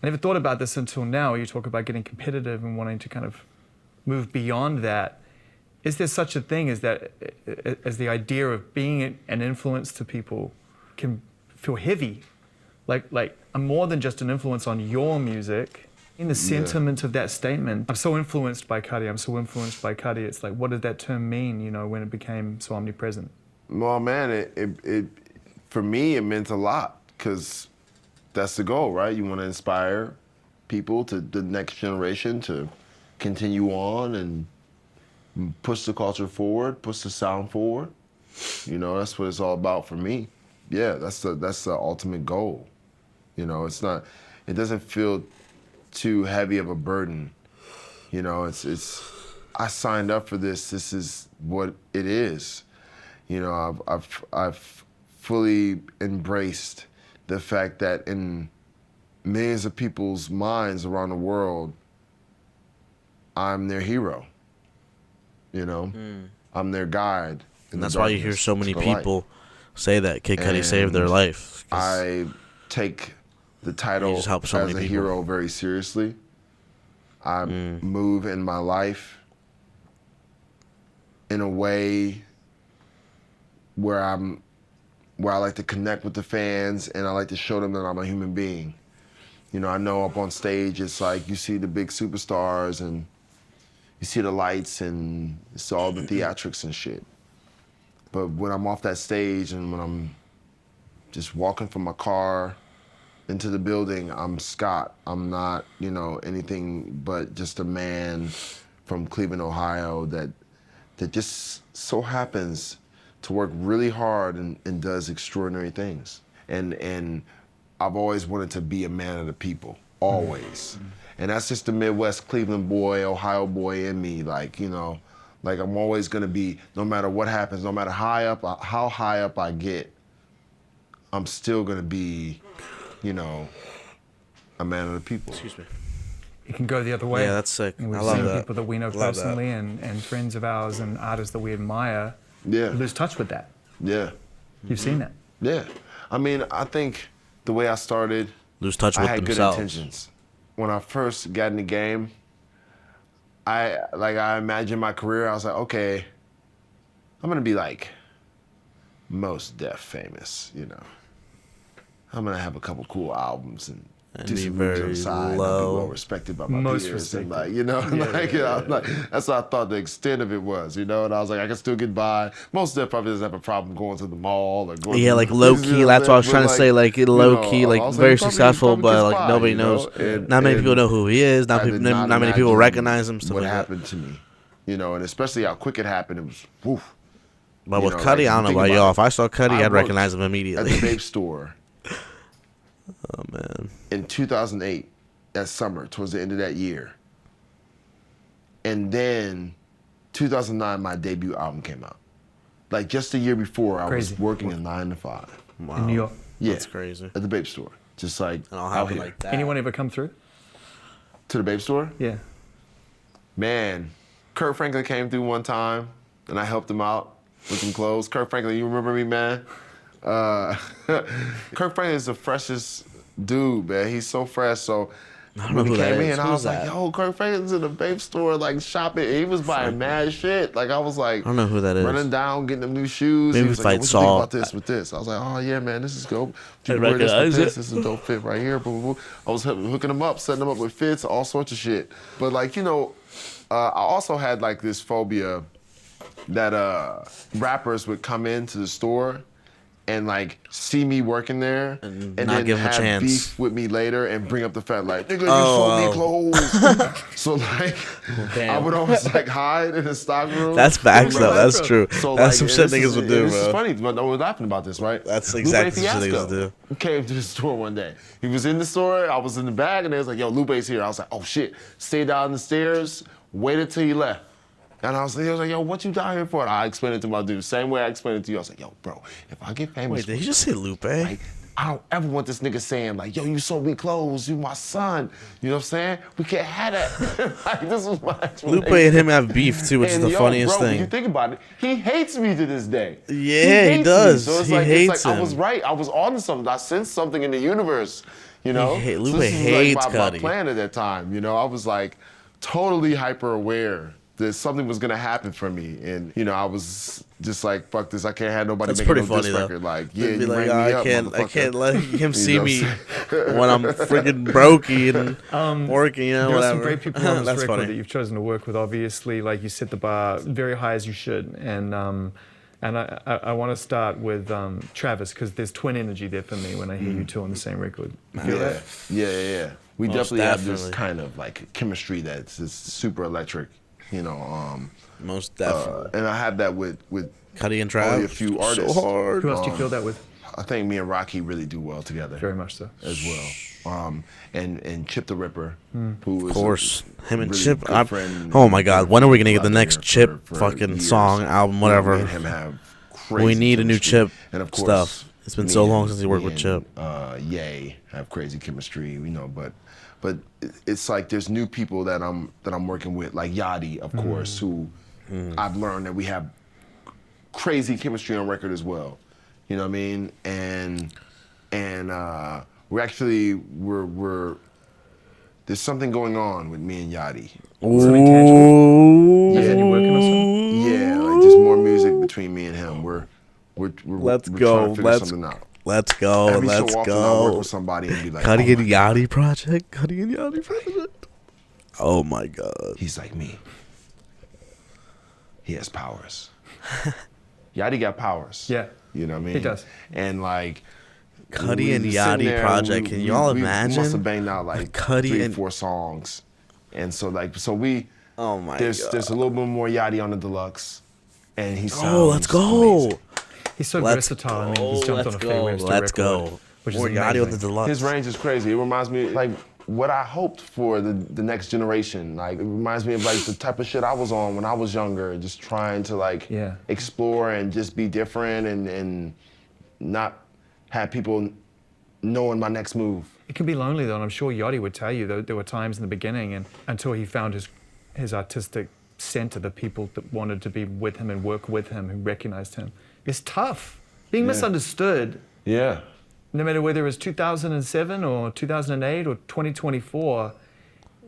I never thought about this until now. You talk about getting competitive and wanting to kind of move beyond that. Is there such a thing as the idea of being an influence to people can feel heavy? Like I'm more than just an influence on your music. In the sentiment of that statement, I'm so influenced by Cudi, it's like, what did that term mean, you know, when it became so omnipresent? Well, man, it for me, it meant a lot, because that's the goal, right? You want to inspire people, to the next generation, to continue on and push the culture forward, push the sound forward. You know, that's what it's all about for me. Yeah, that's the ultimate goal. You know, it doesn't feel too heavy of a burden. You know, I signed up for this. This is what it is. You know, I've fully embraced the fact that in millions of people's minds around the world, I'm their hero. You know, I'm their guide. And that's why you hear so many people say that Kid Cudi saved their life. I take the title as a hero very seriously. I move in my life in a way where I like to connect with the fans, and I like to show them that I'm a human being. You know, I know up on stage, it's like you see the big superstars and you see the lights and it's all the theatrics and shit. But when I'm off that stage and when I'm just walking from my car into the building, I'm Scott. I'm not, you know, anything but just a man from Cleveland, Ohio that just so happens to work really hard and does extraordinary things. And I've always wanted to be a man of the people, always. And that's just the Midwest Cleveland boy, Ohio boy in me, like, you know, like I'm always gonna be, no matter what happens, no matter how high up I get, I'm still gonna be, you know, a man of the people. Excuse me. It can go the other way. Yeah, that's sick. And we've I love seen that. people that we know personally and friends of ours and artists that we admire lose touch with that. Yeah. You've seen that. Yeah. I mean, I think the way I started, Lose touch I with had themselves. good intentions. When I first got in the game, I imagined my career, I was like, okay, I'm gonna be like Most Def famous, you know. I'm gonna have a couple cool albums and do be some moves on very the side and be low. well respected by my Most peers. respected. And like, you know, like, that's what I thought the extent of it was, you know. And I was like, I can still get by. Most Def probably doesn't have a problem going to the mall or going. Yeah, to like the, low you key. know That's what I was but trying to say. Like you low know, key, I like was very probably successful, but gets like by, nobody you know? knows. And- Not many and people know who he is. Not I did not many people imagine recognize him. Stuff what like that. happened to me, you know, and especially how quick it happened. It was woof. But You with know, Cudi, like, I don't know think about about y'all. it. If I saw Cudi, I I'd worked recognize him at immediately. the vape store Oh man. in 2008, that summer, towards the end of that year. And then 2009, my debut album came out. Like just a year before, I Crazy. was working a 9 to 5. Wow. In New York. Yeah, That's crazy. at the vape store, just like And I'll out have it here. like that. Anyone ever come through? To the vape store. Yeah. Man, Kurt Franklin came through one time, and I helped him out with some clothes. Kurt Franklin, you remember me, man? Kurt Franklin is the freshest dude, man. He's so fresh. So I don't know when he who that came is. in, I Who's was that? like, yo, Kurt Franklin's in the vape store, like shopping. And he was buying mad shit. Like I was like, I don't know who that is. running down, getting them new shoes. Maybe He was if like, I yo, what you saw- think about this with this? I was like, oh yeah, man, this is dope. Do I you wear this with recognize this? it. This is a dope fit right here. Blah, blah, blah. I was hooking them up, setting them up with fits, all sorts of shit. But like, you know, I also had like this phobia that rappers would come into the store and like see me working there And and not then give 'em a have chance. beef with me later and bring up the fact like, nigga, you Oh, sold me clothes. So like, I would always like hide in the stock room. That's facts though. That's true. So, That's like, some shit this niggas is- would do, This is bro. funny, but we're laughing about this, right? That's Lupe exactly some shit niggas Fiasco would do. came to the store one day. He was in the store, I was in the bag, and they was like, yo, Lupe's here. I was like, oh shit. Stayed down the stairs, waited till he left. And he was like, yo, what you down here for? And I explained it to my dude, same way I explained it to you. I was like, yo, bro, if I get famous, Wait, did he just say Lupe? like, I don't ever want this nigga saying like, yo, you sold me clothes, you my son. You know what I'm saying? We can't have that. Like, this was my Lupe and him have beef too, which is and the yo, funniest bro, when you thing. think about it, he hates me to this day. Yeah, he hates does. Me. So it's He like, hates it's like I was him. right. I was on to something. I sensed something in the universe, you know? Lupe this is hates like my Cudi. plan at that time, you know? I was like totally hyper aware that something was gonna happen for me, and you know, I was just like, fuck this, I can't have nobody That's making pretty no funny diss though. record. Like, They'd yeah, be you like, bring "Oh, me I up, can't motherfucker." let him see You know me what I'm when I'm freaking brokey and working, you know, There are whatever. some great people on this That's record funny. that you've chosen to work with. Obviously, like you set the bar very high as you should, and I want to start with Travis because there's twin energy there for me when I hear you two on the same record. You feel Yeah, that? yeah. We Most definitely have this definitely. kind of like chemistry that's just super electric, you know. Most definitely. And I have that with Cudi and only Trav. a few So artists. hard. Who else do you feel that with? I think me and Rocky really do well together. Very much so. As well. And Chip the Ripper, who is Of course, him and really Chip. good friend. Oh my God, when are we gonna get the Out next there Chip for fucking years. song, album, You know, whatever? me and him have crazy We need a new chemistry. Chip and of course, stuff. It's been me so long and- since he worked me with Chip. and, Ye have crazy chemistry, you know, but it's like there's new people that I'm working with, like Yachty, of course, who I've learned that we have crazy chemistry on record as well. You know what I mean? And we're there's something going on with me and Yachty. Something tangible? Is Yeah. any working on something? Yeah, like just more music between me and him. We're Let's we're go. trying to figure Let's something out. Let's go. Every Let's so often I'll work go. with somebody and be like, Cudi oh and my Yachty project. Cudi and Yachty project. Oh my God. He's like me. He has powers. Yachty got powers. Yeah. You know what I mean? He does. And like Cudi we and was sitting Yachty there, project. Can y'all we imagine? must have banged out like Cudi 3 or and- 4 songs. And so we Oh my there's God. there's a little bit more Yachty on the deluxe. And he sounds Oh, let's go. amazing. He's so Let's versatile. I mean, go, he's jumped on let's a Fate go, Webster let's record, go. which More is Yachty amazing. on the deluxe. His range is crazy. It reminds me like what I hoped for the next generation. Like it reminds me of like the type of shit I was on when I was younger, just trying to like Yeah. explore and just be different and not have people knowing my next move. It can be lonely though, and I'm sure Yachty would tell you that there were times in the beginning, and until he found his artistic center, the people that wanted to be with him and work with him, who recognized him. It's tough. Being misunderstood, Yeah. no matter whether it's 2007 or 2008 or 2024,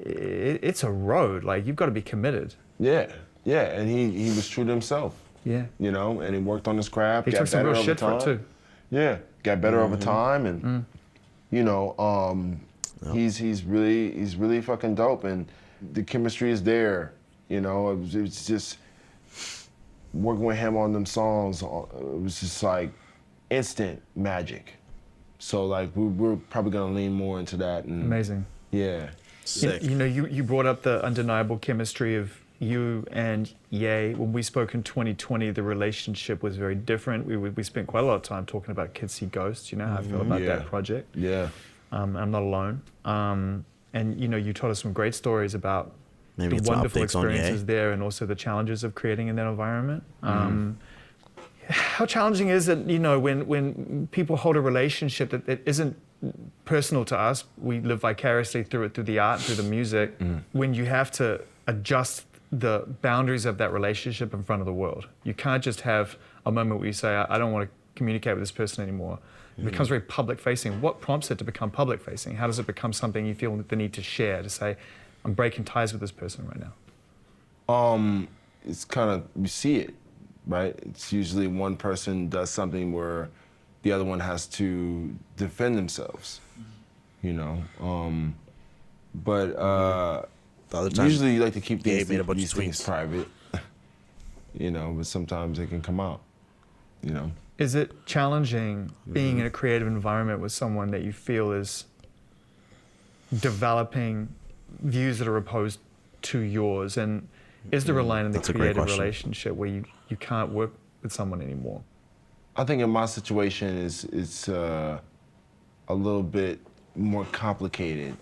it's a road. Like you've got to be committed. Yeah. Yeah. And he was true to himself. Yeah. You know, and he worked on his craft. He got took some better real over shit for it time. too. Yeah, got better over time, and you know, he's really fucking dope, and the chemistry is there. You know, it's just working with him on them songs. It was just like instant magic. So like we're probably gonna lean more into that. And Amazing. Yeah. Sick. You know, you brought up the undeniable chemistry of you and Ye. When we spoke in 2020, the relationship was very different. We spent quite a lot of time talking about Kids See Ghosts. You know how I feel about Yeah. that project. Yeah. I'm not alone. And you know, you told us some great stories about Maybe the get some wonderful updates on Ye. experiences there, and also the challenges of creating in that environment. How challenging is it, you know, when people hold a relationship that isn't personal to us, we live vicariously through it, through the art, through the music, when you have to adjust the boundaries of that relationship in front of the world. You can't just have a moment where you say, I don't want to communicate with this person anymore. It becomes very public facing. What prompts it to become public facing? How does it become something you feel the need to share, to say, I'm breaking ties with this person right now? It's kind of, you see it, right? It's usually one person does something where the other one has to defend themselves, you know? The other time, Usually you like to keep Gabe things, made a bunch these of things tweets. private, you know, but sometimes they can come out, you know? Is it challenging being in a creative environment with someone that you feel is developing views that are opposed to yours? And is there a line in the That's a great creative question. relationship where you can't work with someone anymore? I think in my situation it's a little bit more complicated.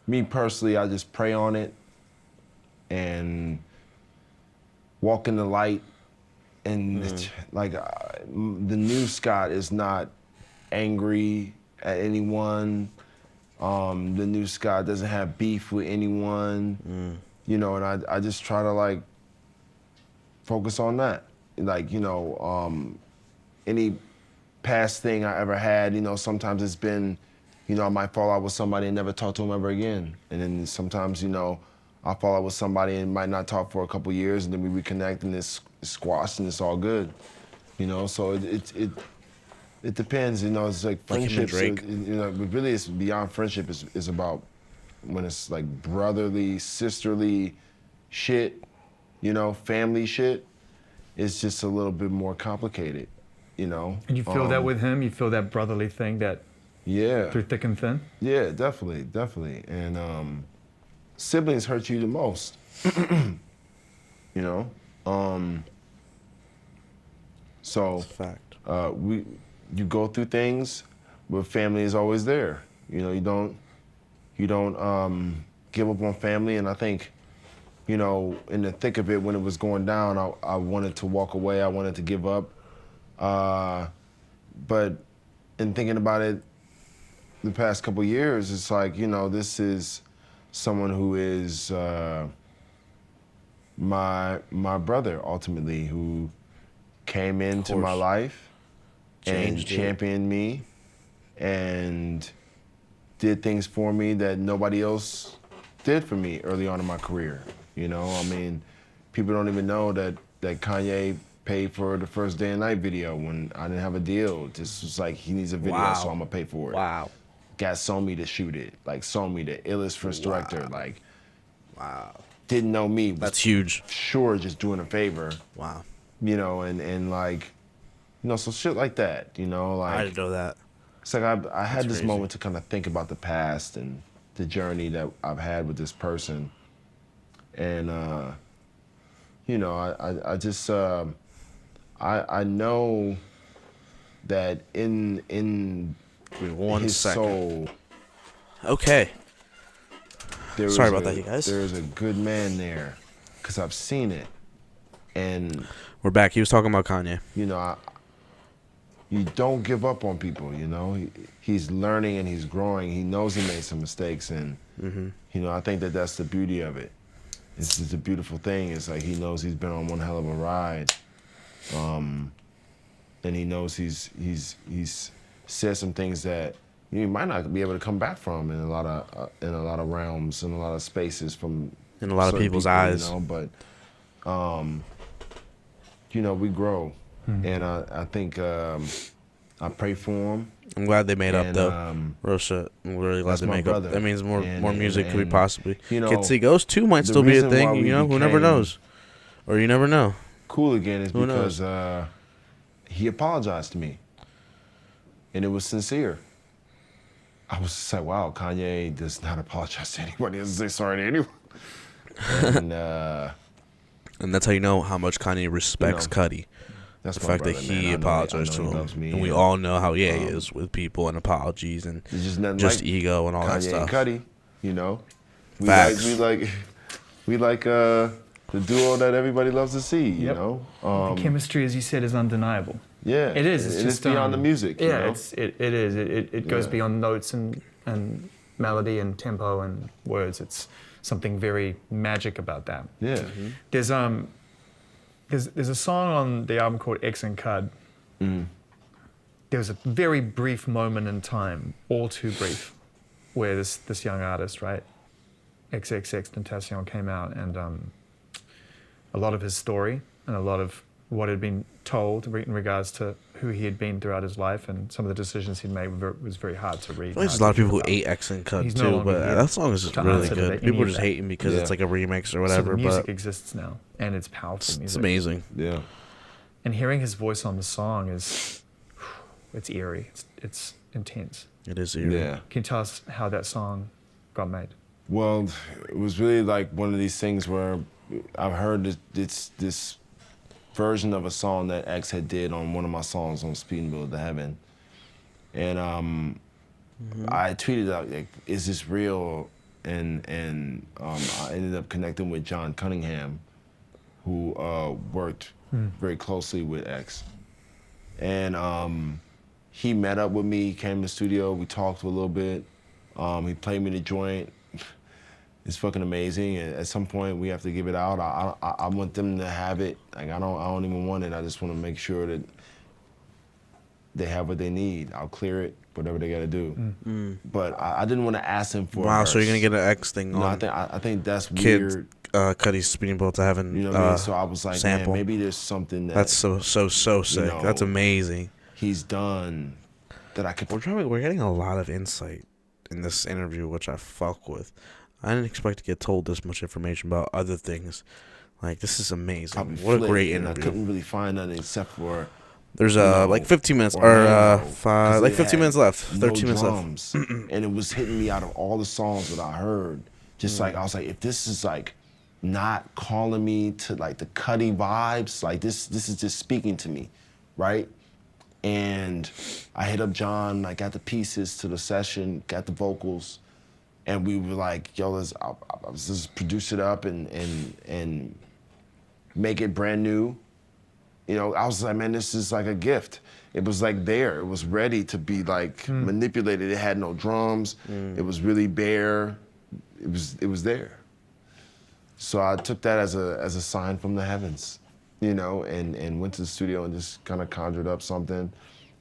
Me personally, I just pray on it and walk in the light. And it's like the new Scott is not angry at anyone. The new Scott doesn't have beef with anyone. You know, and I just try to like focus on that. Like, you know, any past thing I ever had, you know, sometimes it's been, you know, I might fall out with somebody and never talk to them ever again. And then sometimes, you know, I'll fall out with somebody and might not talk for a couple years, and then we reconnect and it's squashed and it's all good. You know, so it depends. You know, it's like Like him and friendships. Drake. You know, but really, it's beyond friendship. Is about when it's like brotherly, sisterly shit. You know, family shit. It's just a little bit more complicated. You know. And you feel that with him? You feel that brotherly thing that Yeah. through thick and thin? Yeah, definitely. And siblings hurt you the most. You know. So It's a fact. you go through things, but family is always there. You know, you don't give up on family. And I think, you know, in the thick of it, when it was going down, I wanted to walk away. I wanted to give up. But in thinking about it, the past couple years, it's like, you know, this is someone who is my brother ultimately, who came into my course. life and Changed it. championed me and did things for me that nobody else did for me early on in my career. You know, I mean, people don't even know that Kanye paid for the first Day and Night video when I didn't have a deal. Just was like, he needs a video, Wow. so I'm gonna pay for it. Wow. Got Somi to shoot it, like Somi, the illest first director, like Wow. didn't know me. Was That's huge. sure just doing a favor, Wow. you know, and like, you know, so shit like that, you know, I like didn't know that. it's like I had That's this crazy. moment to kind of think about the past and the journey that I've had with this person, and you know, I just I know that in Give me one his second. soul Okay. there Sorry is about a- that, you guys. There's a good man there, because I've seen it, and We're back. He was talking about Kanye. you know, you don't give up on people. You know, he's learning and he's growing. He knows he made some mistakes, and you know, I think that that's the beauty of it. It's just a beautiful thing. It's like he knows he's been on one hell of a ride, and he knows he's said some things that you might not be able to come back from in a lot of realms, in a lot of spaces, from In a lot of certain people's people, eyes. You know, but you know, we grow, and I think I pray for him. I'm glad they made up And, though. Real shit. I'm really glad that's they my make brother. up. That means more And- music could be and, possibly. you know, Kids See Ghosts 2 might the still be a reason why thing. we You know, who never became- knows, or you never know. Cool again is Who because knows? he apologized to me, and it was sincere. I was just like, wow, Kanye does not apologize to anyone. He doesn't say sorry to anyone. And And that's how you know how much Kanye respects You know, Cudi. that's The my fact that brother, he man. I know apologized he to him, loves me, and we all know how he is with people and apologies and There's just nothing just like ego and all that Kanye stuff. and Cudi, you know. We Facts. we like the duo that everybody loves to see, you Yep. know. The chemistry, as you said, is undeniable. Yeah, It is. It's and just it's beyond the music. Yeah, you know? it is. It goes Yeah. beyond notes and melody and tempo and words. It's something very magic about that. Yeah. There's a song on the album called X and Cud. There was a very brief moment in time, all too brief, where this young artist, right, XXX Tentacion, came out, and a lot of his story and a lot of what had been told in regards to who he had been throughout his life and some of the decisions he'd made was very hard to read. There's a lot of people who ate X and Cut He's no too, longer but here that song is just to really answer to good. any People are of just that. hating because it's Yeah. like a remix or So whatever, the music but exists now, and it's powerful music. it's amazing. Yeah. And hearing his voice on the song it's eerie. It's intense. It is eerie. Yeah. Can you tell us how that song got made? Well, it was really like one of these things where I've heard this version of a song that X had did on one of my songs on Speed and Build to Heaven. And I tweeted out, like, is this real? And I ended up connecting with John Cunningham, who worked very closely with X. And he met up with me, came to the studio, we talked a little bit. He played me the joint. It's fucking amazing. And at some point, we have to give it out. I want them to have it. Like I don't even want it. I just want to make sure that they have what they need. I'll clear it, whatever they gotta do. But I didn't want to ask him for a Wow, so you're verse. gonna get an X thing No, on I think that's Kid weird. Cudi's Speeding Bullet to Heaven You know what I mean? So I was like, sample. man, maybe there's something that That's so sick. know, That's amazing. he's done that I could. We're getting a lot of insight in this interview, which I fuck with. I didn't expect to get told this much information about other things. Like, this is amazing. I'll be What a flipped, great and I interview. couldn't really find nothing except for There's know, like 15 minutes Orlando, 'cause like it 15 had minutes left. 13 no minutes left. drums, and it was hitting me out of all the songs that I heard. Just like I was like, if this is like not calling me to like the Cudi vibes, like this is just speaking to me, right? And I hit up John, like got the pieces to the session, got the vocals, and we were like, yo, let's just produce it up and make it brand new. You know, I was like, man, this is like a gift. It was like there. It was ready to be like manipulated. It had no drums. It was really bare. It was there. So I took that as a sign from the heavens, you know, and went to the studio and just kind of conjured up something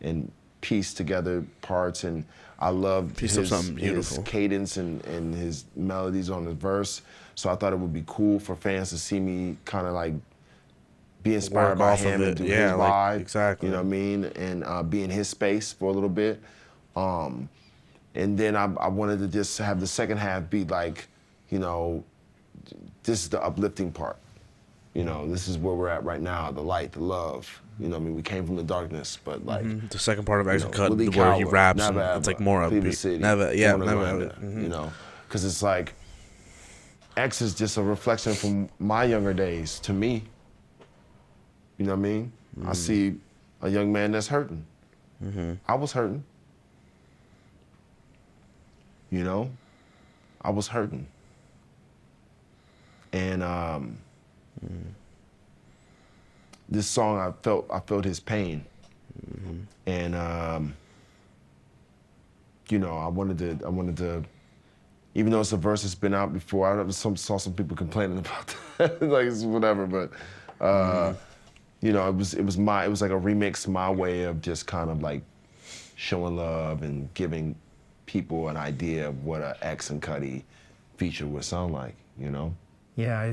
and pieced together parts. And I loved Pieced up something his beautiful. cadence and his melodies on the verse. So I thought it would be cool for fans to see me kind of like be inspired Work by off of him it. and do Yeah, his like, vibe. exactly. You know what I mean? And be in his space for a little bit. And then I wanted to just have the second half be like, you know, this is the uplifting part. You know, this is where we're at right now, the light, the love. You know what I mean? We came from the darkness, but like, The second part of X know, Cut, Willie where he Cowler, raps, and Never it's like Ever, more Cleveland upbeat. City, Never, Born in never. Atlanta, you know, because it's like, X is just a reflection from my younger days to me. You know what I mean? I see a young man that's hurting. I was hurting. You know? I was hurting. And this song, I felt his pain. And you know, I wanted to, even though it's a verse that's been out before, I saw some people complaining about that, like it's whatever, but you know, it was like a remix, my way of just kind of like showing love and giving people an idea of what a X and Cudi feature would sound like, you know? Yeah,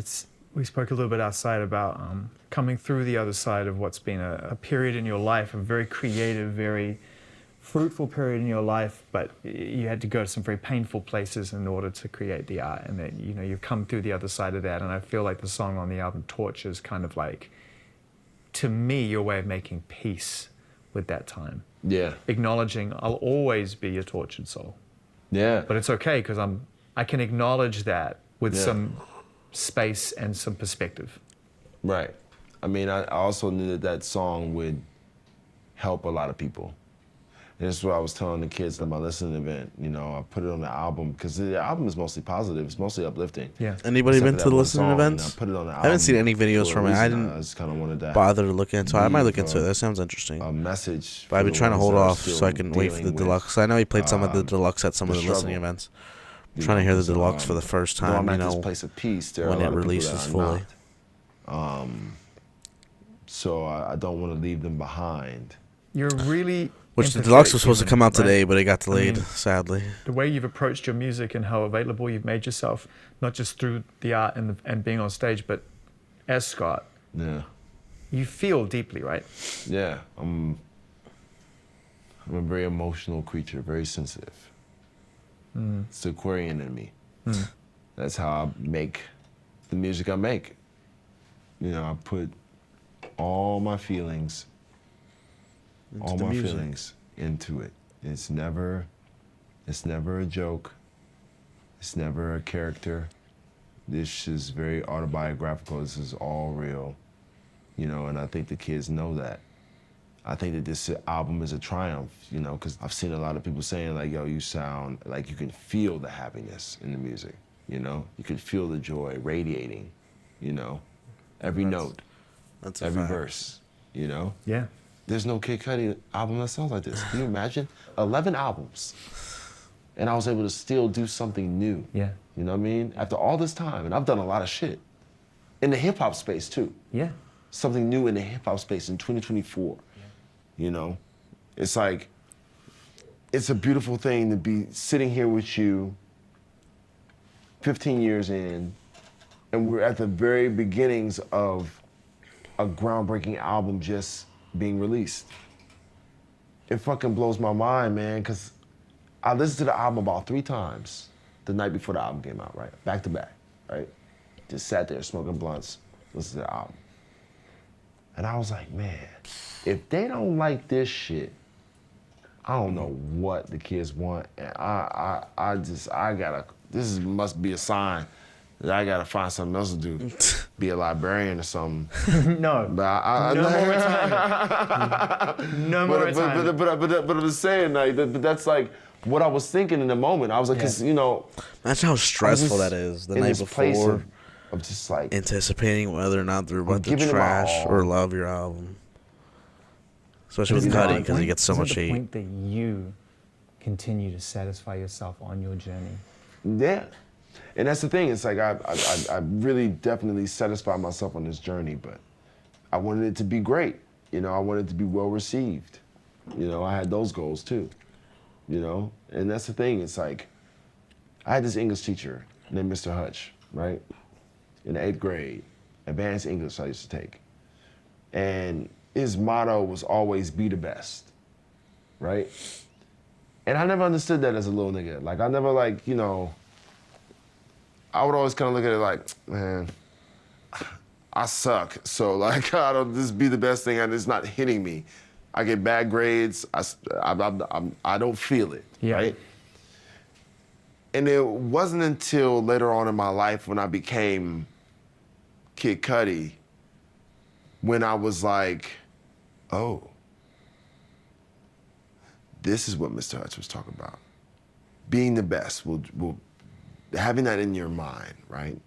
we spoke a little bit outside about coming through the other side of what's been a period in your life, a very creative, very fruitful period in your life, but you had to go to some very painful places in order to create the art, and that, you know, you've come through the other side of that. And I feel like the song on the album Torch is kind of like, to me, your way of making peace with that time, Yeah. acknowledging I'll always be a tortured soul, Yeah. but it's okay because I can acknowledge that with Yeah. some space and some perspective. Right. I mean, I also knew that song would help a lot of people. And this is what I was telling the kids at my listening event. You know, I put it on the album because the album is mostly positive. It's mostly uplifting. Yeah. Anybody Except been for to that the one listening song, events? and I put it on the I haven't seen album any videos for a from it. I reason. didn't I just kind of wanted to bother to look into it. I might look leave into it. That sounds interesting. a message. But I've for been the trying to ones hold that are off so I still can wait for the dealing with, deluxe. I know he played some of the deluxe at some of the the listening struggle. events. I'm you trying to know, hear the 'cause, deluxe for the first though I'm time, you at this know, place of peace, there are when a it lot of people releases that are fully. not. So I don't want to leave them behind. You're really Which the empathetic deluxe was supposed to human, come out right? today, but it got delayed, mean, sadly. The way you've approached your music and how available you've made yourself, not just through the art and being on stage, but as Scott, Yeah. you feel deeply, right? Yeah. I'm a very emotional creature, very sensitive. It's the Aquarian in me. That's how I make the music I make. You know, I put all my feelings, the music. into it. It's never a joke. It's never a character. This is very autobiographical. This is all real, you know, and I think the kids know that. I think that this album is a triumph, you know, because I've seen a lot of people saying, like, yo, you sound like you can feel the happiness in the music, you know? You can feel the joy radiating, you know? Every note, That's a every fact. verse, you know? Yeah. There's no Kid Cudi album that sounds like this. Can you imagine? 11 albums. And I was able to still do something new. Yeah. You know what I mean? After all this time, and I've done a lot of shit. In the hip hop space too. Yeah. Something new in the hip hop space in 2024. You know? It's like, it's a beautiful thing to be sitting here with you 15 years in, and we're at the very beginnings of a groundbreaking album just being released. It fucking blows my mind, man, because I listened to the album about 3 times the night before the album came out, right? Back to back, right? Just sat there smoking blunts, listening to the album. And I was like, man, if they don't like this shit, I don't know what the kids want. And must be a sign that I gotta find something else to do. Be a librarian or something. No. But no more retirement. No more retirement. But I'm just saying, like, that's like what I was thinking in the moment. I was like, because, you know. Imagine how stressful that is the night before. Of just like anticipating whether or not they're about to giving it my trash all. or love your album. Especially with Cudi, because he gets so much Is it the hate. point that you continue to satisfy yourself on your journey? Yeah. And that's the thing. It's like I really definitely satisfied myself on this journey, but I wanted it to be great. You know, I wanted it to be well received. You know, I had those goals too. You know, and that's the thing. It's like I had this English teacher named Mr. Hutch, right? In the 8th grade, advanced English I used to take. And his motto was always be the best, right? And I never understood that as a little nigga. Like, I never, like, you know, I would always kind of look at it like, man, I suck. So, like, I don't, this be the best thing, and it's not hitting me. I get bad grades, I don't feel it, right? And it wasn't until later on in my life when I became Kid Cudi, when I was like, oh, this is what Mr. Hutch was talking about. Being the best, will having that in your mind, right,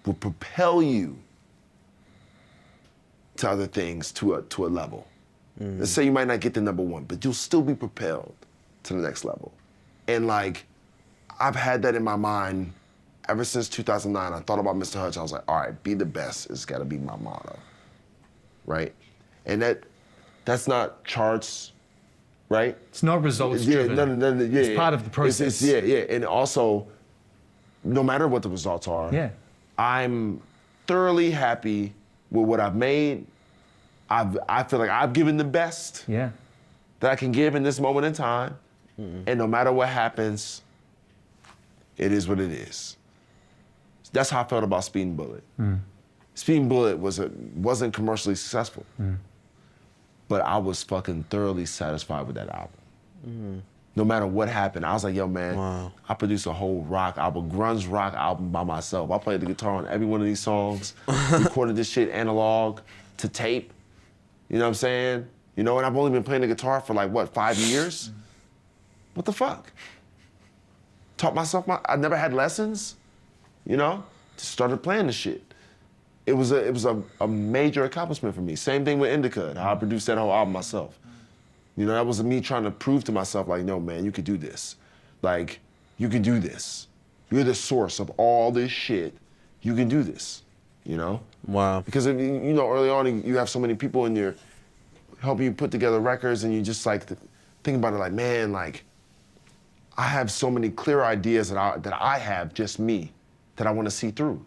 will propel you to other things to a level. Let's say you might not get the #1, but you'll still be propelled to the next level. And like, I've had that in my mind ever since 2009. I thought about Mr. Hutch. I was like, all right, be the best. It's got to be my motto, right? And that's not charts, right? It's not results driven. It's part of the process. And also, no matter what the results are, I'm thoroughly happy with what I've made. I feel like I've given the best that I can give in this moment in time. And no matter what happens, it is what it is. That's how I felt about Speeding Bullet. Speeding Bullet wasn't commercially successful, but I was fucking thoroughly satisfied with that album. No matter what happened, I was like, yo, man, I produced a whole rock album, grunge rock album by myself. I played the guitar on every one of these songs, recorded this shit analog to tape. You know what I'm saying? You know, and I've only been playing the guitar for like, what, 5 years? What the fuck? Taught myself, I never had lessons, you know? Just started playing the shit. It was a major accomplishment for me. Same thing with Indica, how I produced that whole album myself. You know, that was me trying to prove to myself, like, no, man, you could do this. Like, you can do this. You're the source of all this shit. You can do this, you know? Wow. Because, you know, early on, you have so many people in your, helping you put together records, and you just, like, think about it like, man, like, I have so many clear ideas that I have, just me, that I want to see through.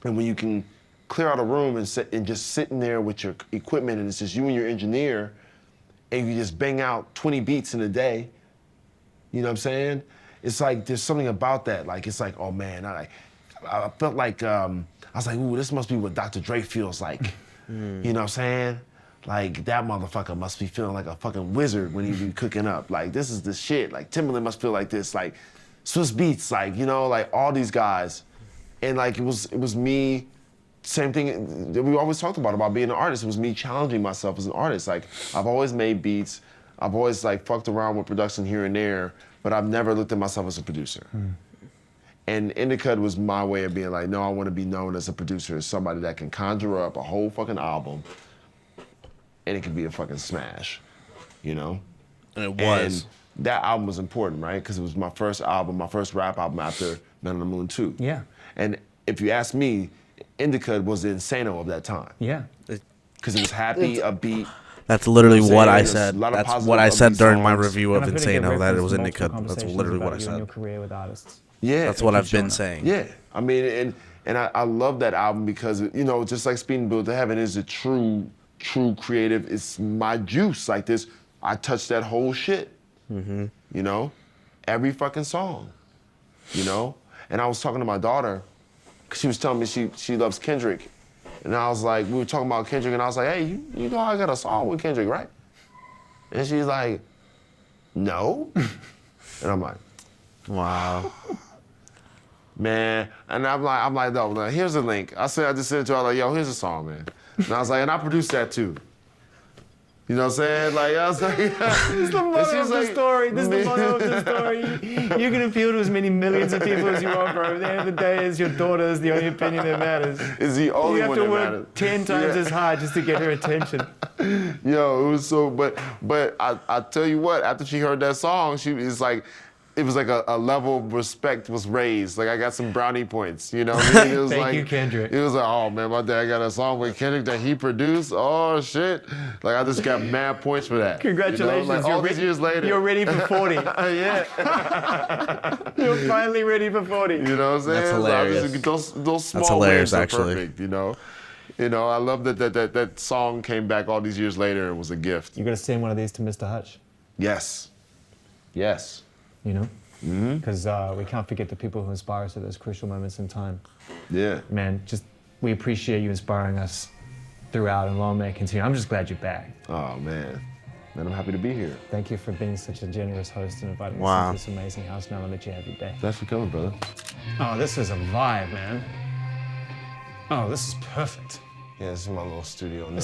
And when you can clear out a room and just sitting there with your equipment, and it's just you and your engineer, and you just bang out 20 beats in a day, you know what I'm saying? It's like, there's something about that. Like, it's like, oh man, I felt like, I was like, ooh, this must be what Dr. Dre feels like. You know what I'm saying? Like, that motherfucker must be feeling like a fucking wizard when he be cooking up. Like, this is the shit. Like, Timberland must feel like this. Like, Swiss Beats, like, you know, like all these guys. And like, it was me, same thing that we always talked about being an artist. It was me challenging myself as an artist. Like, I've always made beats. I've always like fucked around with production here and there, but I've never looked at myself as a producer. And Indica was my way of being like, no, I want to be known as a producer, as somebody that can conjure up a whole fucking album and it could be a fucking smash, you know? And it was. And that album was important, right? Because it was my first album, my first rap album after Man on the Moon 2. Yeah. And if you ask me, Indica was the INSANO of that time. Yeah. Because it was happy, upbeat. That's literally You know what I'm I saying? There's said. a lot of That's positive, what I said upbeat during my songs. review of And I've heard it get Insano, that it referenced was in multiple indica. That's conversations literally about what I you and your said. career with artists. Yeah. That's what I've keeps been showing up. saying. Yeah, I mean, and I love that album because, you know, just like Speed and Build to Heaven is a true creative. It's my juice. Like this, I touch that whole shit. You know, every fucking song. You know, and I was talking to my daughter, 'cause she was telling me she loves Kendrick, and I was like, we were talking about Kendrick, and I was like, hey, you know I got a song with Kendrick, right? And she's like, no, and I'm like, Wow. man, and I'm like, no, here's the link. I just sent it to her, like, yo, here's a song, man. And I was like, and I produced that too. You know what I'm saying? Like, I was like, This is the motto of the story. This is the motto of the story. You can appeal to as many millions of people as you want, bro. At the end of the day, is your daughter is the only opinion that matters. is the only You have one to that work matters. 10 times as hard just to get her attention. Yo, it was so, but I tell you what, after she heard that song, it was like a level of respect was raised. Like I got some brownie points, you know what I mean? It was Thank like, you, Kendrick. It was like, oh man, my dad got a song with Kendrick that he produced. Oh shit. Like I just got mad points for that. Congratulations. You know? Like all these years later. You're ready for 40. Yeah. You're finally ready for 40. You know what I'm saying? That's hilarious. Those small That's hilarious, wins are actually. perfect, you know? You know, I love that song came back all these years later and was a gift. You gotta send one of these to Mr. Hutch, Yes. Yes. you know? Because we can't forget the people who inspire us at those crucial moments in time. Yeah. Man, we appreciate you inspiring us throughout, and long may it continue. I'm just glad you're back. Oh man. Man, I'm happy to be here. Thank you for being such a generous host and inviting Wow. us into this amazing house. Now I'll let you have your day. Thanks for coming, brother. Oh, this is a vibe, man. Oh, this is perfect. Yeah, this is my little studio nook.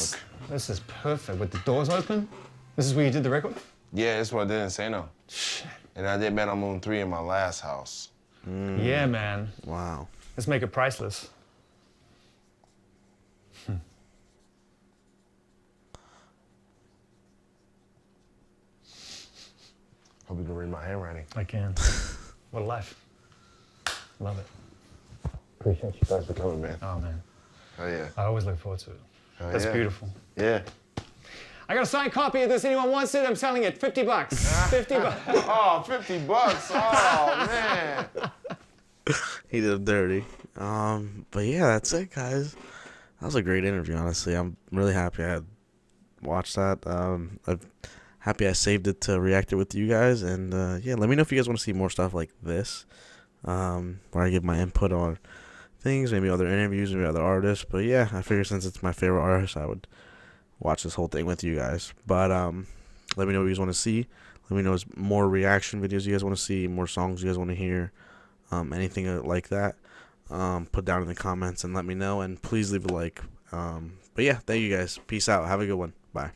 This is perfect. With the doors open? This is where you did the record? Yeah, this is what I did in INSANO. Shit. And I did Man on Moon 3 in my last house. Yeah, man. Wow. Let's make it priceless. Hope you can read my handwriting. I can. What a life. Love it. Appreciate you guys for coming, man. Oh, man. Oh yeah. I always look forward to it. Oh, That's yeah. beautiful. Yeah. I got a signed copy of this. Anyone wants it? I'm selling it. 50 bucks. 50 bucks. Oh, $50. Oh man. He did him dirty. But yeah, that's it, guys. That was a great interview, honestly. I'm really happy I had watched that. I'm happy I saved it to react it with you guys. And yeah, let me know if you guys want to see more stuff like this, where I give my input on things, maybe other interviews, maybe other artists. But yeah, I figure since it's my favorite artist, I would watch this whole thing with you guys. But let me know what you guys want to see. Let me know if more reaction videos you guys want to see, more songs you guys want to hear, anything like that. Put down in the comments and let me know. And please leave a like. But yeah, thank you guys. Peace out. Have a good one. Bye.